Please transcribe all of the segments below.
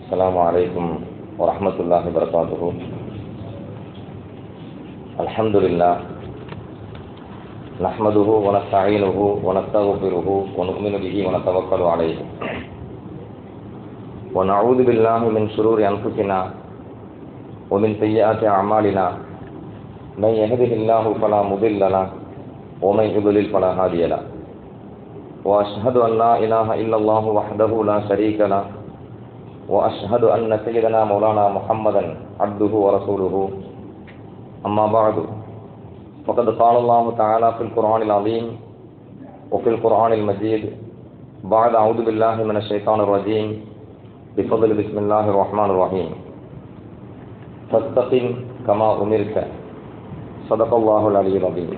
السلام عليكم ورحمة الله وبركاته. الحمد لله نحمده ونستعينه ونستغفره ونؤمن به ونتوكل عليه ونعوذ بالله من شرور أنفسنا ومن سيئات أعمالنا من يهده الله فلا مضل له ومن يضلل فلا هادي له وأشهد أن لا إله إلا الله وحده لا شريك له وأشهد أن سيدنا مولانا محمدا عبده ورسوله. أما بعد فقد قال الله تعالى في القرآن العظيم وفي القرآن المجيد بعد أعوذ بالله من الشيطان الرجيم بفضل بسم الله الرحمن الرحيم فاستقم كما أمرت صدق الله العلي العظيم.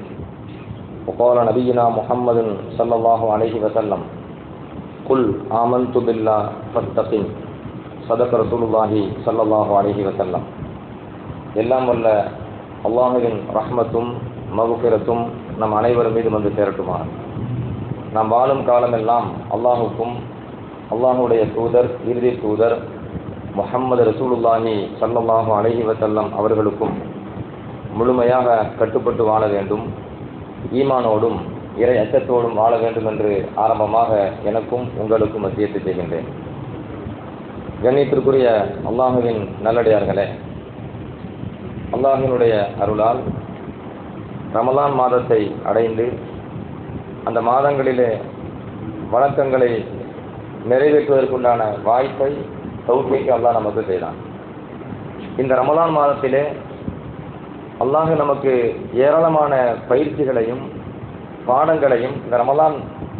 وقال نبينا محمد صلى الله عليه وسلم قل آمنت بالله فاستقم صدق ரசூலுல்லாஹி ஸல்லல்லாஹு அலைஹி வஸல்லம். எல்லாம் வல்ல அல்லாஹ்வின் ரஹ்மத்தும் மக்ஃபிரத்தும் நம் அனைவரும் மீது வந்து சேரட்டுமா. நாம் வாழும் காலமெல்லாம் அல்லாஹுக்கும் அல்லாஹுடைய தூதர் இறுதி தூதர் முஹம்மது ரசூலுல்லாஹி ஸல்லல்லாஹு அலைஹி வஸல்லம் அவர்களுக்கும் முழுமையாக கட்டுப்பட்டு வாழ வேண்டும், ஈமானோடும் இறை அச்சத்தோடும் வாழ வேண்டும் என்று ஆரம்பமாக எனக்கும் உங்களுக்கும் வசியத்து செய்கின்றேன். கண்ணியத்திற்குரிய அல்லாஹுவின் நல்லடியார்களே, அல்லாஹினுடைய அருளால் ரமலான் மாதத்தை அடைந்து அந்த மாதங்களிலே வணக்கங்களை நிறைவேற்றுவதற்குண்டான வாய்ப்பை தௌஃபீக் அல்லாஹ் நமக்கு செய்தான். இந்த ரமலான் மாதத்திலே அல்லாஹ் நமக்கு ஏராளமான பயிற்சிகளையும் பாடங்களையும் இந்த ரமலான்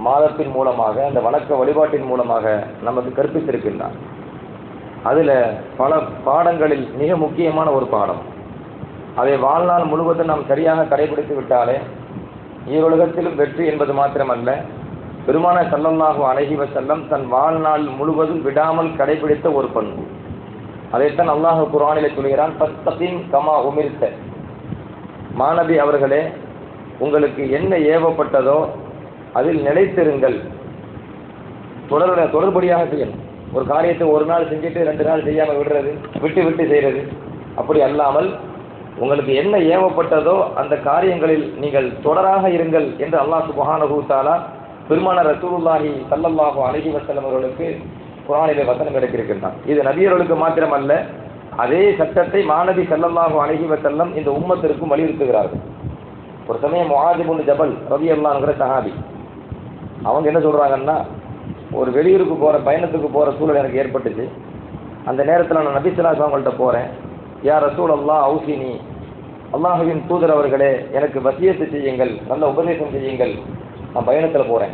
மாதத்தின் மூலமாக அந்த வணக்க வழிபாட்டின் மூலமாக நமக்கு கற்பித்திருக்கின்றார். அதில் பல பாடங்களில் மிக முக்கியமான ஒரு பாடம், அதை வாழ்நாள் முழுவதும் நாம் சரியாக கடைபிடித்து விட்டாலே ஈருலகத்திலும் வெற்றி என்பது மாத்திரமல்ல, பெருமானார் ஸல்லல்லாஹு அலைஹி வஸல்லம் தன் வாழ்நாள் முழுவதும் விடாமல் கடைபிடித்த ஒரு பண்பு. அதைத்தான் அல்லாஹ் குர்ஆனிலே சொல்கிறான், ஃபஸ்தகிம் கமா உமிர்த. மாநபி அவர்களே, உங்களுக்கு என்ன ஏவப்பட்டதோ அதில் நிலைத்திருங்கள். தொடர்படியாக செய்யணும். ஒரு காரியத்தை ஒரு நாள் செஞ்சுட்டு 2 நாள் செய்யாமல் விடுறது, விட்டு செய்கிறது, அப்படி அல்லாமல் உங்களுக்கு என்ன ஏவப்பட்டதோ அந்த காரியங்களில் நீங்கள் தொடராக இருங்கள் என்று அல்லாஹ் சுப்ஹானஹு வ தஆலா பெருமானார் ரசூலுல்லாஹி ஸல்லல்லாஹு அலைஹி வஸல்லம் அவர்களுக்கு குர்ஆனிலே வசனம் எடுத்திருக்கின்றார். இது நபியர்களுக்கு மாத்திரமல்ல, அதே சட்டத்தை மாநபி ஸல்லல்லாஹு அலைஹி வஸல்லம் இந்த உம்மத்திற்கும் வலியுறுத்துகிறார்கள். ஒரு சமயம் முஆத் இப்னு ஜபல் ரலியல்லாஹு அன்ஹு சஹாபி, அவங்க என்ன சொல்றாங்கன்னா, ஒரு வெளியூருக்கு பயணத்துக்கு போகிற சூழல் எனக்கு ஏற்பட்டுச்சு. அந்த நேரத்தில் நான் நபி ஸல்லல்லாஹு அலைஹி அவங்கள்ட்ட போகிறேன். யா ரசூல் அல்லாஹ் அவுசினி, அல்லாஹுவின் தூதர் அவர்களே எனக்கு வசியத்து செய்யுங்கள், நல்ல உபதேசம் செய்யுங்கள், நான் பயணத்தில் போகிறேன்.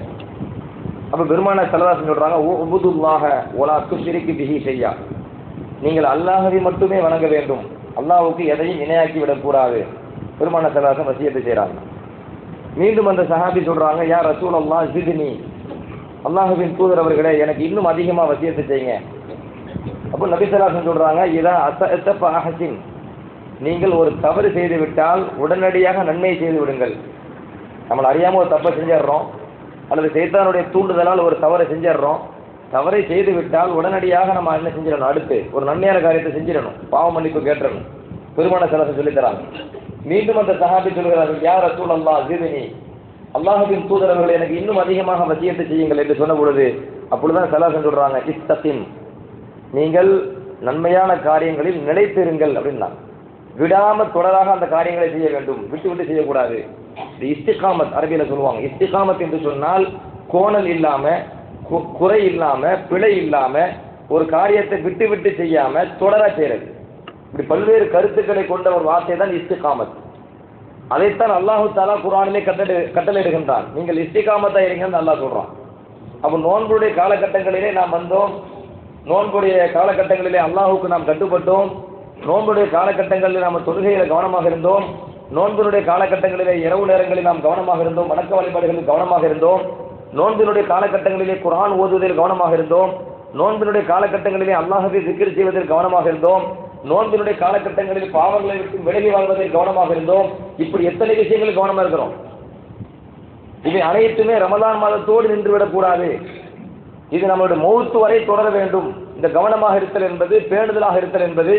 அப்போ பெருமானார் ஸல்லல்லாஹு அலைஹி சொல்கிறாங்க, உபுதுல்லாஹ வலா துஷ்ரிகு பிஹி ஷையா, நீங்கள் அல்லாஹ்வை மட்டுமே வணங்க வேண்டும், அல்லாஹ்வுக்கு எதையும் இணையாக்கி விடக்கூடாது. பெருமானார் ஸல்லல்லாஹு அலைஹி வசியத்து செய்கிறாங்க. மீண்டும் அந்த சஹாபி சொல்கிறாங்க, யா ரசூல் அல்லாஹ் ஜித்னி, அல்லாஹுவின் தூதர் அவர்களே எனக்கு இன்னும் அதிகமாக வசியத்து செய்யுங்க. அப்போ நபி ஸல்லல்லாஹு அலைஹி சொல்கிறாங்க, இதா அஸஅத ஃபஅஹ்சின், நீங்கள் ஒரு தவறு செய்து விட்டால் உடனடியாக நன்மை செய்து விடுங்கள். நம்மளை அறியாமல் ஒரு தப்பை செஞ்சிடறோம், அல்லது சைத்தானுடைய தூண்டுதலால் ஒரு தவறை செஞ்சிடறோம். தவறை செய்து விட்டால் உடனடியாக நம்ம என்ன செஞ்சிடணும், அடுத்து ஒரு நன்மையான காரியத்தை செஞ்சிடணும், பாவ மன்னிப்பு கேட்டுறணும். பெருமானார் ஸல்லல்லாஹு அலைஹி சொல்லித்தராங்க. மீண்டும் அந்த சஹாபி சொல்கிறார்கள், யா ரசூலல்லாஹ் ஜித்னி, அல்லாஹுவின் தூதர் அவர்கள் எனக்கு இன்னும் அதிகமாக வசியத்து செய்யுங்கள் என்று சொன்ன பொழுது அப்பொழுதுதான் ஸல்லல்லாஹு அலைஹி சொல்றாங்க, இஸ்தகிம், நீங்கள் நன்மையான காரியங்களில் நிலைத்திருங்கள் அப்படின்னா, விடாமல் தொடராக அந்த காரியங்களை செய்ய வேண்டும், விட்டு செய்யக்கூடாது. இது இஸ்திகாமத் அரபியில் சொல்லுவாங்க. இஸ்திகாமத் என்று சொன்னால் கோணல் இல்லாம, குறை இல்லாம, பிழை இல்லாம, ஒரு காரியத்தை விட்டு செய்யாம தொடரா செய்யறது. இப்படி பல்வேறு கருத்துக்களை கொண்ட ஒரு வார்த்தை தான் இஸ்திகாமத். அதைத்தான் அல்லாஹு தஆலா குர்ஆனிலே கட்டளையிடுகின்றான், நீங்கள் இஸ்திகாமத்தா இருங்கன்னு அல்லாஹ் சொல்றான். அப்போ நோன்புடைய காலகட்டங்களிலே நாம் வந்தோம், நோன்புடைய காலகட்டங்களிலே அல்லாஹுக்கு நாம் கட்டுப்பட்டோம், நோன்புடைய காலகட்டங்களில் நாம் தொழுகையில் கவனமாக இருந்தோம், நோன்பினுடைய காலகட்டங்களிலே இரவு நேரங்களில் நாம் கவனமாக இருந்தோம், வணக்க வழிபாடுகளில் கவனமாக இருந்தோம், நோன்பினுடைய காலகட்டங்களிலே குர்ஆன் ஓதுவதில் கவனமாக இருந்தோம், நோன்பினுடைய காலகட்டங்களிலே அல்லாஹ்வை திக்ர் செய்வதில் கவனமாக இருந்தோம், நோன்பினுடைய காலகட்டங்களில் பாவங்களை விட்டு விலகி வாழ்வதில் கவனமாக இருந்தோம். இப்படி எத்தனை விஷயங்களில் கவனமாக இருக்கிறோம். இவை அனைத்துமே ரமலான் மாதத்தோடு நின்றுவிடக்கூடாது. இது நம்மளுடைய மௌத்து வரை தொடர வேண்டும். இந்த கவனமாக இருத்தல் என்பது, பேணுதலாக இருத்தல் என்பது,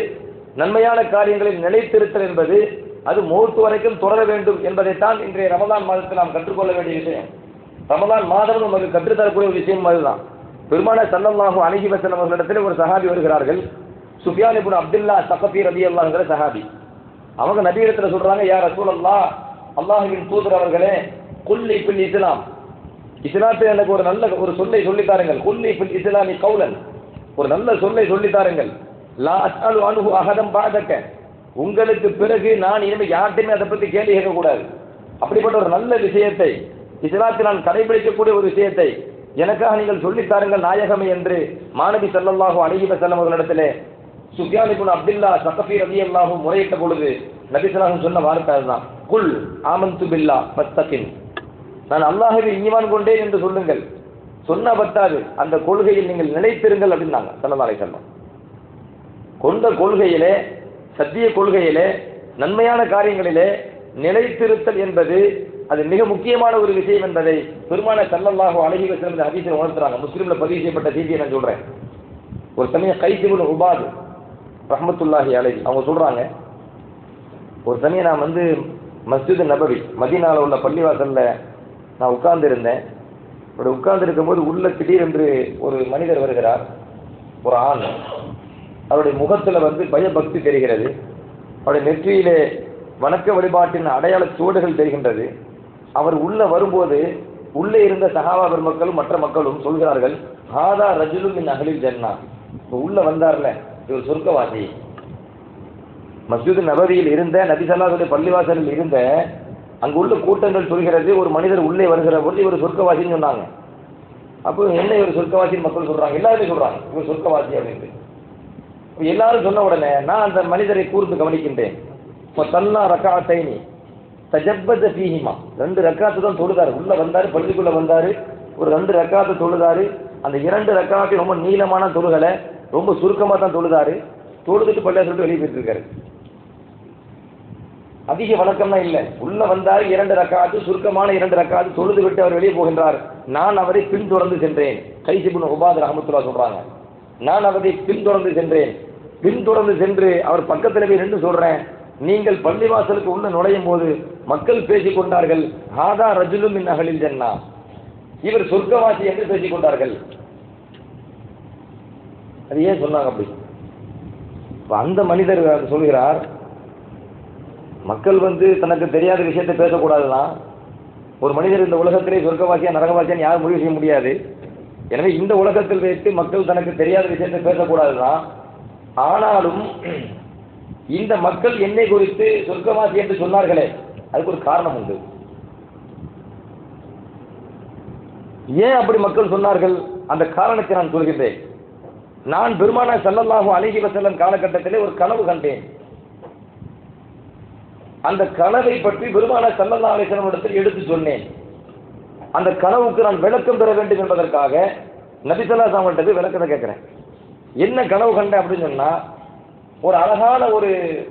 நன்மையான காரியங்களில் நிலைத்திருத்தல் என்பது அது மௌத்து வரைக்கும் தொடர வேண்டும் என்பதைத்தான் இன்றைய ரமதான் மாதத்தில் நாம் கற்றுக்கொள்ள வேண்டிய விஷயம். ரமதான் மாதம் நமக்கு கற்றுத்தரக்கூடிய ஒரு விஷயம் அதுதான். பெருமானார் ஸல்லல்லாஹு அலைஹி வஸல்லம் அவர்களிடத்தில் ஒரு சஹாபி வருகிறார்கள். சுஃபியான் இப்னு அப்துல்லா ஸகஃபி ரலியல்லாஹுங்கிற சஹாபி. அவங்க நபி இடத்துல சொல்றாங்க, யா ரசூலல்லாஹ், அல்லாஹ்வின் தூதர் அவர்களே, குல்லி ஃபில் இஸ்லாம், இஸ்லாத்தில் எனக்கு ஒரு நல்ல ஒரு சொல்லை சொல்லித்தாருங்கள். குல்லி ஃபில் இஸ்லாமி கௌலன், ஒரு நல்ல சொல்லை சொல்லித்தாருங்கள். லா அஸ்அலு அன்ஹு அஹதம் பஅதக, உங்களுக்கு பிறகு நான் இனிமேல் யார்ட்டையுமே அதை பற்றி கேள்வி கேட்கக்கூடாது. அப்படிப்பட்ட ஒரு நல்ல விஷயத்தை, இஸ்லாத்தில் நான் கடைபிடிக்கக்கூடிய ஒரு விஷயத்தை எனக்காக நீங்கள் சொல்லித்தாருங்கள் நாயகமே என்று மாநபி ஸல்லல்லாஹு அலைஹி வஸல்லம் அவர்களிடத்திலே சுஃபியான் இப்னு அப்துல்லா ஸகஃபி ரலியல்லாஹு முறையிட்ட பொழுது நபி ஸல்லல்லாஹு அலைஹி சொன்ன வார்த்தை அதுதான். குல் ஆமன்து பில்லாஹ் ஃபஸ்தகிம், நான் அல்லாஹ்வை ஈமான் கொண்டேன் என்று சொல்லுங்கள். சொன்ன பத்தாது, அந்த கொள்கையில் நீங்கள் நிலைத்திருங்கள் அப்படின்னாங்க ஸல்லல்லாஹு அலைஹி வஸல்லம். கொண்ட கொள்கையிலே, சத்திய கொள்கையிலே, நன்மையான காரியங்களிலே நிலைத்திருத்தல் என்பது அது மிக முக்கியமான ஒரு விஷயம் என்பதை பெருமானார் ஸல்லல்லாஹு அலைஹி வஸல்லம் ஹதீஸில் உணர்த்துறாங்க. முஸ்லிம்ல பதிவு செய்யப்பட்ட செய்தியை நான் சொல்றேன். ஒரு சமயம் கைஸ் இப்னு உபாத் ரஹ்மத்துல்லாஹி அலைஹி அவங்க சொல்றாங்க, ஒரு சமயம் நான் மஸ்ஜித் நபவி மதீனாவில் உள்ள பள்ளிவாசல்ல நான் உட்கார்ந்து இருந்தேன். அப்படி உட்கார்ந்து இருக்கும்போது உள்ள திடீரென்று ஒரு மனிதர் வருகிறார், ஒரு ஆண். அவருடைய முகத்துல பயபக்தி தெரிகிறது. அவருடைய நெற்றியிலே வணக்க வழிபாட்டின் அடையாள சுவடுகள் தெரிகின்றது. அவர் உள்ள வரும்போது உள்ளே இருந்த சஹாபா பெருமக்களும் மற்ற மக்களும் சொல்கிறார்கள், ஹாதா ரஜுலுன் மின் அஹ்லில் ஜன்னா, உள்ள வந்தார்ல இவர் சொர்க்கவாசி. மஸ்ஜித் நபவியில் இருந்த நபி ஸல்லல்லாஹு அலைஹி பள்ளிவாசலில் இருந்த அங்குள்ள கூட்டங்கள் சொல்கிறது, ஒரு மனிதர் உள்ளே வருகிற போது இவர் சொர்க்கவாசின்னு சொன்னாங்க. அப்போ என்ன இவர் சொர்க்கவாசின்னு மக்கள் சொல்றாங்க, எல்லாருமே சொல்றாங்க இவர் சொர்க்கவாசி அப்படின்ட்டு. எல்லாரும் சொன்ன உடனே நான் அந்த மனிதரை கூர்ந்து கவனிக்கின்றேன். தல்லா ரக்காத்தைனி தஜப்பத ஃபீஹிமா, 2 ரக்காத்து தான் தொழுதாரு. உள்ள வந்தாரு, பள்ளிக்குள்ள வந்தாரு, ஒரு 2 ரக்காத்து தொழுதாரு. அந்த 2 ரக்காத்தையும் ரொம்ப நீளமான தொழுகலை, ரொம்ப சுருக்கமாக தான் தொழுதாரு. தொழுதுட்டு பள்ளியா சொல்லிட்டு வெளியே போயிட்டு இருக்காரு. அதிக வணக்கம்னா இல்லை. உள்ள வந்தாரு, 2 ரக்காத்து, சுருக்கமான 2 ரக்காத்து தொழுது விட்டு அவர் வெளியே போகின்றார். நான் அவரை பின்தொடர்ந்து சென்றேன். கைஸ் இப்னு உபாத் ரஹ்மத்துல்லாஹி சொல்றாங்க, நான் அவரை பின்தொடர்ந்து சென்றேன். பின்தொடர்ந்து சென்று அவர் பக்கத்தில் போய் நின்று சொல்றேன், நீங்கள் பள்ளிவாசலுக்கு உள்ள நுழையும் போது மக்கள் பேசிக் கொண்டார்கள், ஹாதா ரஜுலுன் மின் அஹ்லில் ஜன்னா, இவர் சொர்க்கவாசி என்று பேசிக் கொண்டார்கள். அது ஏன் சொன்னாங்க அப்படி? அந்த மனிதர் சொல்கிறார், மக்கள் தனக்கு தெரியாத விஷயத்தை பேசக்கூடாதுதான். ஒரு மனிதர் இந்த உலகத்திலே சொர்க்கவாசியா நரகவாசியான்னு யாரும் முடிவு செய்ய முடியாது. எனவே இந்த உலகத்தில் வைத்து மக்கள் தனக்கு தெரியாத விஷயத்தை பேசக்கூடாதுதான். ஆனாலும் இந்த மக்கள் என்னை குறித்து சொர்க்கவாசி என்று சொன்னார்களே, அதுக்கு ஒரு காரணம் உண்டு. ஏன் அப்படி மக்கள் சொன்னார்கள்? அந்த காரணத்தை நான் சொல்கின்றேன். நான் பெருமானார் ஸல்லல்லாஹு அலைஹி வஸல்லம் காலகட்டத்திலே ஒரு கனவு கண்டேன். அந்த கனவை பற்றி பெருமானார் ஸல்லல்லாஹு அலைஹி வஸல்லம் இடத்தில் எடுத்து சொன்னேன். அந்த கனவுக்கு நான் விளக்கம் பெற வேண்டும் என்பதற்காக நபி ஸல்லல்லாஹு அலைஹி வஸல்லம் விளக்கத்தை கேட்கிறேன். என்ன கனவு கண்டேன் அப்படின்னு சொன்னா, ஒரு அழகான ஒரு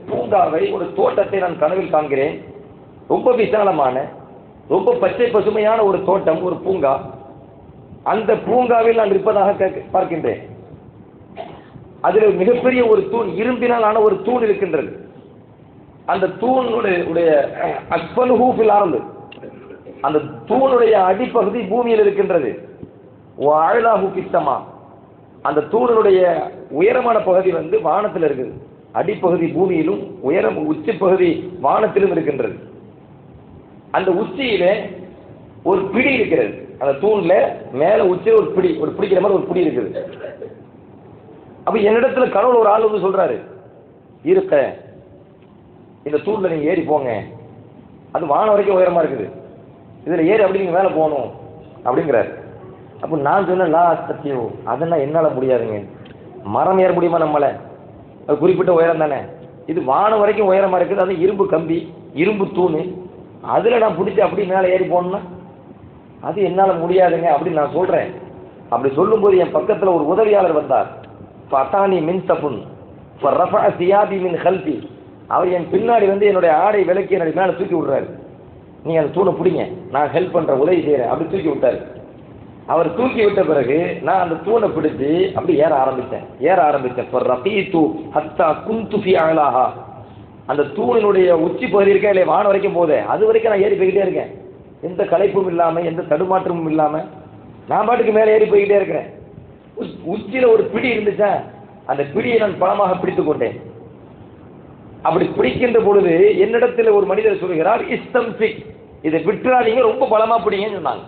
பூங்காவை, ஒரு தோட்டத்தை நான் கனவில் காண்கிறேன். ரொம்ப விசாலமான, ரொம்ப பச்சை பசுமையான ஒரு தோட்டம், ஒரு பூங்கா. அந்த பூங்காவில் நான் இருப்பதாக பார்க்கின்றேன். அதில் மிகப்பெரிய ஒரு தூண், இரும்பினால் ஆன ஒரு தூண் இருக்கின்றது. அந்த தூணுடைய அஸ்ஃபலுஹு ஃபில் அர்த், அந்த தூணுடைய அடிப்பகுதி பூமியில் இருக்கின்றது. வஅலாஹு ஃபிஸ் ஸமா, அந்த தூணுடைய உயரமான பகுதி வானத்தில் இருக்குது. அடிப்பகுதி பூமியிலும் உயரம் உச்சி பகுதி வானத்திலும் இருக்கின்றது. அந்த உச்சியிலே ஒரு பிடி இருக்கிறது. அந்த தூண்ல மேல உச்சியில் ஒரு பிடிக்கிற மாதிரி ஒரு பிடி இருக்குது. அப்ப என்னிடத்துல கனவுல ஒரு ஆள் சொல்றாரு, இருக்க இந்த தூண்ல நீங்க ஏறி போங்க, அது வானம் வரைக்கும் உயரமா இருக்குது, இதுல ஏறி அப்படி நீங்க மேல போகணும் அப்படிங்கிறாரு. அப்போ நான் சொன்னேன், லா அஸ்தத்தியோ, அதெல்லாம் என்னால் முடியாதுங்க. மரம் ஏற முடியுமா நம்மளை? அது குறிப்பிட்ட உயரம் தானே. இது வானம் வரைக்கும் உயரமாக இருக்குது. அது இரும்பு கம்பி, இரும்பு தூணு, அதில் நான் பிடிச்சி அப்படி மேலே ஏறி போகணுன்னா அது என்னால் முடியாதுங்க அப்படின்னு நான் சொல்கிறேன். அப்படி சொல்லும்போது என் பக்கத்தில் ஒரு உதவியாளர் வந்தார். ஃபதானி மின் சஃபுன் ஃபரஃபஅ சியாபி மின் கல்பி, அவர் என் பின்னாடி என்னுடைய ஆடை விலக்கி என்னுடைய மேலே தூக்கி விடுறாரு. நீங்கள் அந்த தூணை பிடிங்க, நான் ஹெல்ப் பண்ணுறேன், உதவி செய்கிறேன், அப்படி தூக்கி விட்டார். அவர் தூக்கி விட்ட பிறகு நான் அந்த தூணை பிடிச்சி அப்படி ஏற ஆரம்பித்தேன் ரகீது ஹத்தா குந்து ஃபி அலாஹா. அந்த தூணினுடைய உச்சி பகுதி இருக்கா இல்லையா, வானம் வரைக்கும் போதே, அது வரைக்கும் நான் ஏறி போய்கிட்டே இருக்கேன். எந்த களைப்பும் இல்லாம, எந்த தடுமாற்றமும் இல்லாம நான் பாட்டுக்கு மேலே ஏறி போய்கிட்டே இருக்கிறேன். உச்சியில ஒரு பிடி இருந்துச்சா, அந்த பிடியை நான் பலமாக பிடித்துக் கொண்டேன். அப்படி பிடிக்கின்ற பொழுது என்னிடத்தில் ஒரு மனிதர் சொல்கிறார், இஸ்தம்சிக், இதை விட்டுறாதீங்க, ரொம்ப பலமா பிடிங்கன்னு சொன்னாங்க.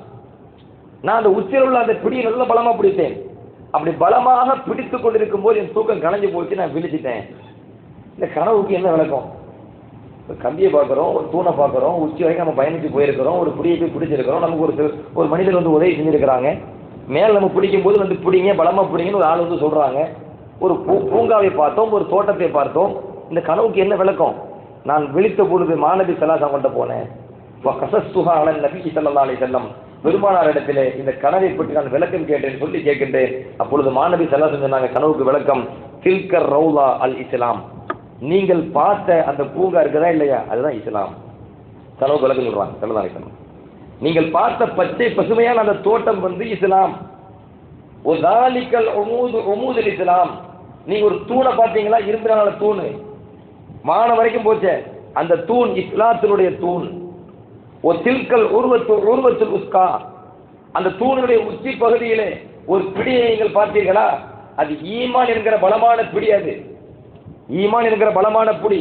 நான் அந்த உச்சியில் உள்ள அந்த பிடியை நல்ல பலமா பிடித்தேன். அப்படி பலமாக பிடித்துக் கொண்டிருக்கும் போது என் தூக்கம் கலைஞ்சு போச்சு, நான் விழிச்சிட்டேன். இந்த கனவுக்கு என்ன விளக்கம்? கம்பியை பார்க்குறோம், ஒரு தூணை பார்க்குறோம், உச்சி வரைக்கும் நம்ம பயணித்து போயிருக்கிறோம், ஒரு பிடியை போய் பிடிச்சிருக்கிறோம், நமக்கு ஒரு மனிதர் வந்து உதவி செஞ்சிருக்கிறாங்க. மேலே நம்ம பிடிக்கும் போது வந்து பிடிங்க, பலமா பிடிங்கன்னு ஒரு ஆள் வந்து சொல்றாங்க. ஒரு பூங்காவை பார்த்தோம், ஒரு தோட்டத்தை பார்த்தோம். இந்த கனவுக்கு என்ன விளக்கம்? நான் விழித்த பொழுது மாநபி ஸல்லல்லாஹு அலைஹி போனேன். கஸஸ்துஹா அலன் நபி ஸல்லல்லாஹு அலைஹி வஸல்லம், பெருமானார் இடத்திலே இந்த கனவை பற்றி நான் விளக்கம் கேட்டேன், சொல்லி கேட்கின்றேன். அப்பொழுது மாநபி ஸல்லல்லாஹு அலைஹி சொன்னாங்க, கனவுக்கு விளக்கம், தில்கர் ரௌலா அல் இஸ்லாம், நீங்கள் பார்த்த அந்த பூங்கா இருக்குதா இல்லையா, அதுதான் இஸ்லாம். கனவுக்கு விளக்கம் சொல்றாங்க ஸல்லல்லாஹு அலைஹி வஸல்லம். நீங்கள் பார்த்த பச்சை பசுமையான அந்த தோட்டம் வந்து இஸ்லாம். ஒதாலிக்கல் ஒமூதுல் இஸ்லாம், நீங்க ஒரு தூணை பார்த்தீங்களா, இரும்பினால தூண், வானம் வரைக்கும் போச்சே, அந்த தூண் இஸ்லாத்தினுடைய தூண். ஒரு தில்கல் உருவத்துல் உஸ்கா, அந்த தூணுடைய உச்சி பகுதியிலே ஒரு பிடியை நீங்கள் பார்த்தீர்களா, அது ஈமான் என்கிற பலமான பிடி. அது ஈமான் என்கிற பலமான பிடி.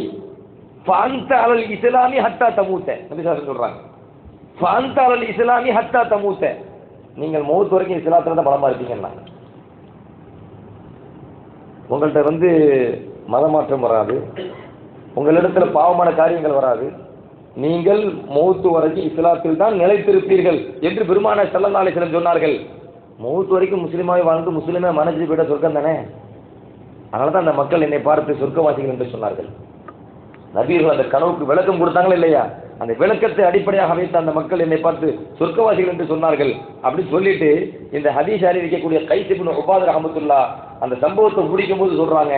ஃபஅன்த அலல் இஸ்லாமி ஹத்தா தமூத, நபி ஸல்லல்லாஹு அலைஹி சொல்றாங்க. ஃபஅன்த அலல் இஸ்லாமி ஹத்தா தமூத, நீங்கள் மௌத் வரைக்கும் இஸ்லாத்துல தான் பலமா இருப்பீங்கன்னா. உங்கள்கிட்ட வந்து மதமாற்றம் வராது, உங்களிடத்துல பாவமான காரியங்கள் வராது, நீங்கள் மௌத்து வரைக்கும் இஸ்லாத்தில் தான் நிலைத்திருப்பீர்கள் என்று பெருமானார் ஸல்லல்லாஹு அலைஹி வஸல்லம் சொன்னார்கள். மௌத்து வரைக்கும் முஸ்லீமாவை வாழ்ந்து முஸ்லீமே மனசு விட சொர்க்கம் தானே. அதனால தான் அந்த மக்கள் என்னை பார்த்து சொர்க்கவாசிகள் என்று சொன்னார்கள். நபிகள் அந்த கனவுக்கு விளக்கம் கொடுத்தாங்களா இல்லையா, அந்த விளக்கத்தை அடிப்படையாக வைத்த அந்த மக்கள் என்னை பார்த்து சொர்க்கவாசிகள் என்று சொன்னார்கள். அப்படி சொல்லிட்டு இந்த ஹதீஸ் அறிவிக்கக்கூடிய கைஸ் இப்னு உபாத் ரஹ்மத்துல்லாஹ் அந்த சம்பவத்தை முடிக்கும் போது சொல்றாங்க,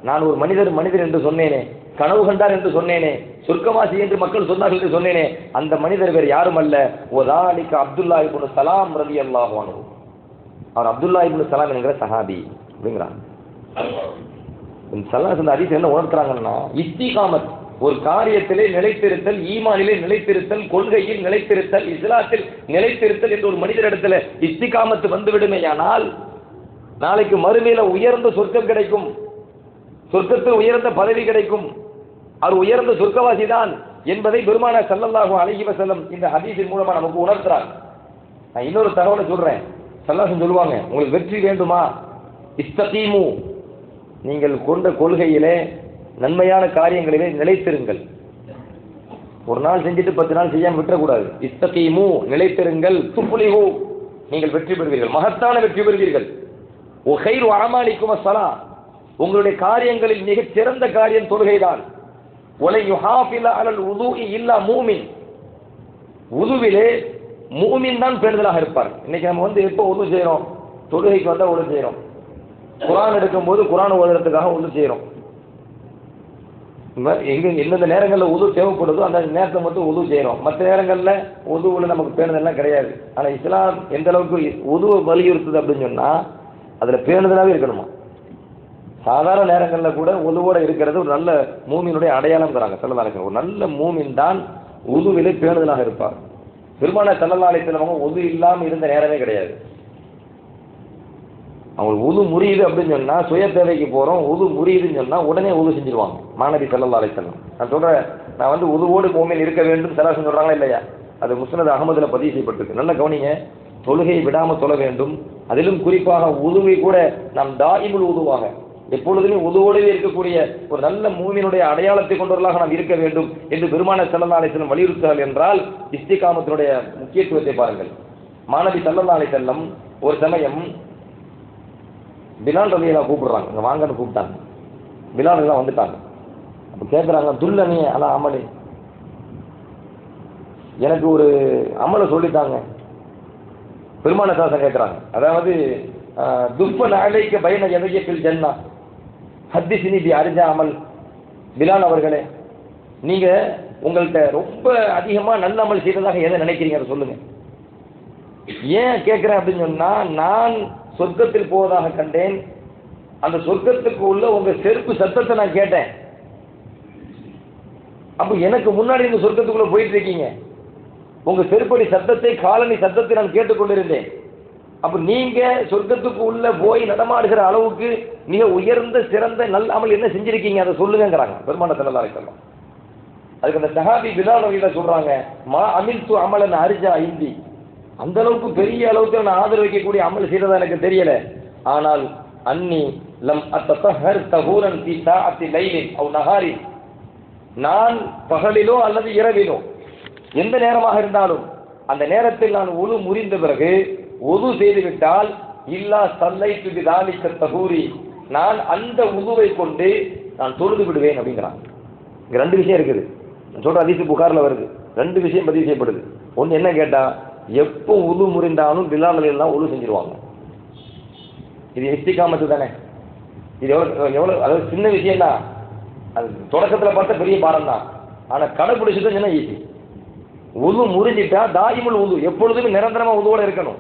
நான் ஒரு மனிதர் என்று சொன்னேனே, கனவு கண்டார் என்று சொன்னேனே, சொர்க்கவாசி என்று மக்கள் சொன்னார்கள் என்று சொன்னேனே, அந்த மனிதர் வேறு யாரும் அல்ல, ஒதாலிக அப்துல்லா இப்னு சலாம் ரலியல்லாஹு அன்ஹு. அவர் அப்துல்லா இப்னு சலாம் என்கிற சஹாபி அப்படிங்கிறாங்க. இந்த ஹதீஸ் என்ன உணர்த்துறாங்கன்னா, இஸ்திகாமத், ஒரு காரியத்திலே நிலைத்திருத்தல், ஈமானிலே நிலைத்திருத்தல், கொள்கையில் நிலைத்திருத்தல், இஸ்லாத்தில் நிலைத்திருத்தல் என்று ஒரு மனிதரிடத்துல இஸ்திகாமத்து வந்துவிடுமேயானால் நாளைக்கு மறுமையில உயர்ந்த சொர்க்கம் கிடைக்கும், சொர்க்கத்தில் உயர்ந்த பதவி கிடைக்கும், அவர் உயர்ந்த சொர்க்கவாசி தான் என்பதை பெருமானார் ஸல்லல்லாஹு அலைஹி வஸல்லம் இந்த ஹதீஸின் மூலமா நமக்கு உணர்த்துறார். நான் இன்னொரு தகவலை சொல்றேன். ஸல்லல்லாஹு சொல்லுவாங்க, உங்களுக்கு வெற்றி வேண்டுமா, இஸ்தகீமு, நீங்கள் கொண்ட கொள்கையிலே நன்மையான காரியங்களிலே நிலைத்திருங்கள். ஒரு நாள் செஞ்சுட்டு 10 நாள் செய்யாம விட்டுறக்கூடாது. இஸ்தகீமு, நிலைத்திருங்கள், துஃப்லிஹு, நீங்கள் வெற்றி பெறுவீர்கள், மகத்தான வெற்றி பெறுவீர்கள். ஒகைரு அமாலிக்கும் அஸ்ஸலா, உங்களுடைய காரியங்களில் மிகச் சிறந்த காரியம் தொழுகைதான். ஒலை யுஹாஃபில அலல் உதுஇ இல்லா மூமின், உதுவிலே மூமின் தான் பேணுதலாக இருப்பார். இன்னைக்கு நம்ம வந்து எப்போ உது செய்யறோம், தொழுகைக்கு வந்தால் உது செய்யறோம், குர்ஆன் எடுக்கும்போது குர்ஆன் ஓதுறதுக்காக உது செய்யறோம். எந்தெந்த நேரங்களில் உது தேவைப்படுதோ அந்த நேரத்தை மட்டும் உது செய்யறோம். மற்ற நேரங்களில் உதுவில் நமக்கு பேணுதல்லாம் கிடையாது. ஆனால் இஸ்லாம் எந்த அளவுக்கு உதுவை வலியுறுத்துது அப்படின்னு சொன்னா அதுல பேணுதலாகவே இருக்கணுமா. சாதாரண நேரங்களில் கூட உதுவோட இருக்கிறது ஒரு நல்ல மூமினுடைய அடையாளம் தராங்க ஸல்லல்லாஹு அலைஹி வஸல்லம். ஒரு நல்ல மூமின் தான் உதுவிலே பேணுதலாக இருப்பார். பெருமானார் ஸல்லல்லாஹு அலைஹி வஸல்லம் அவங்க உது இல்லாமல் இருந்த நேரமே கிடையாது. அவங்களுக்கு உது முறியுது அப்படின்னு சொன்னா, சுய தேவைக்கு போறோம், உது முறியுதுன்னு சொன்னா உடனே உது செஞ்சிருவாங்க மாநபி ஸல்லல்லாஹு அலைஹி வஸல்லம். நான் சொல்றேன், நான் வந்து உதுவோடு மூமின் இருக்க வேண்டும் ஸல்லல்லாஹு சொல்றாங்களா இல்லையா, அது முஸ்னத் அஹ்மதுல பதிவு செய்யப்பட்டிருக்கு. நல்ல கவனிங்க, தொழுகையை விடாமல் தொழ வேண்டும். அதிலும் குறிப்பாக உதுவை கூட நாம் தாயிமுல் உதுவாக எப்பொழுதுமே உதுவோடவே இருக்கக்கூடிய ஒரு நல்ல மூமினுடைய அடையாளத்தை கொண்டவர்களாக நாம் இருக்க வேண்டும் என்று பெருமானார் ஸல்லல்லாஹு அலைஹி வஸல்லம் வலியுறுத்தார்கள் என்றால் இஸ்திகாமத்தினுடைய முக்கியத்துவத்தை பாருங்கள். மாநபி ஸல்லல்லாஹு அலைஹி வஸல்லம் ஒரு சமயம் பிலால் ரலியல்லாஹு கூப்பிடுறாங்க, இங்கே வாங்கன்னு கூப்பிட்டாங்க. பிலால் எல்லாம் வந்துட்டாங்க. அப்போ கேட்குறாங்க, துல்லனி அலா அமலி, எனக்கு ஒரு அமலை சொல்லித்தாங்க. பெருமானார் தாசன் கேட்குறாங்க, அதாவது துப்பன் அலைக்க பைன எதையத்தில் ஜன்னா ஹத்திஸினி பி அர்ஜா அமல். பிலால் அவர்களே, நீங்கள் உங்கள்கிட்ட ரொம்ப அதிகமாக நல்ல அமல் செய்ததாக எதை நினைக்கிறீங்க அதை சொல்லுங்க. ஏன் கேட்கிறேன் அப்படின்னு சொன்னா, நான் சொர்க்கத்தில் போவதாக கண்டேன். அந்த சொர்க்கத்துக்கு உள்ள உங்க செருப்பு சத்தத்தை நான் கேட்டேன். அப்ப எனக்கு முன்னாடி இந்த சொர்க்கத்துக்குள்ள போயிட்டு இருக்கீங்க. உங்க செருப்படி சத்தத்தை, காலனி சத்தத்தை நான் கேட்டுக்கொண்டிருந்தேன். அப்ப நீங்க சொர்க்கத்துக்கு உள்ள போய் நடமாடுகிற அளவுக்கு மிக உயர்ந்த சிறந்த நல்ல அமல் என்ன செஞ்சிருக்கீங்க, அதை சொல்லுங்கிறாங்க பெருமானார் ஸல்லல்லாஹு அலைஹி வஸல்லம். அதுக்கு அந்த சஹாபி பிலால் ரலியல்லாஹு சொல்றாங்க, மா அமில்து அமலன் அர்ஜா இந்தி, அந்த அளவுக்கு பெரிய அளவுக்கு நான் ஆதரவு வைக்கக்கூடிய அமல் செய்யறதா எனக்கு தெரியல. ஆனால் அன்னி லம் அத்தஹர் தஹூரன் ஃபீ சாஅத்தி லைலின் அவ் நஹாரி, நான் பகலிலோ அல்லது இரவிலோ எந்த நேரமாக இருந்தாலும் அந்த நேரத்தில் நான் உது முறிந்த பிறகு உது செய்துவிட்டால் இல்லா சல்லைத்து பிதாலிக்க தஹூரி, நான் அந்த உதுவை கொண்டு நான் தொழுது விடுவேன் அப்படிங்கிறான். இங்க ரெண்டு விஷயம் இருக்குது. நான் சொல்ற ஹதீஸ் புகார்ல வருது. ரெண்டு விஷயம் பதிவு செய்யப்படுது. ஒன்னு என்ன கேட்டா, எப்போ உது முறிந்தாலும் பிலால் எல்லாம் உது செஞ்சிருவாங்க. இது இஸ்திகாமத்து தானே. இது எவ்வளவு அதாவது சின்ன விஷயம் தான். அது தொடக்கத்தில் பார்த்தா பெரிய பாடம் தான். ஆனா கடைபிடிச்சது என்ன ஈஸி. உது முறிஞ்சிட்டா தாயிமுல் உது, எப்பொழுதுமே நிரந்தரமா உதுவோட இருக்கணும்.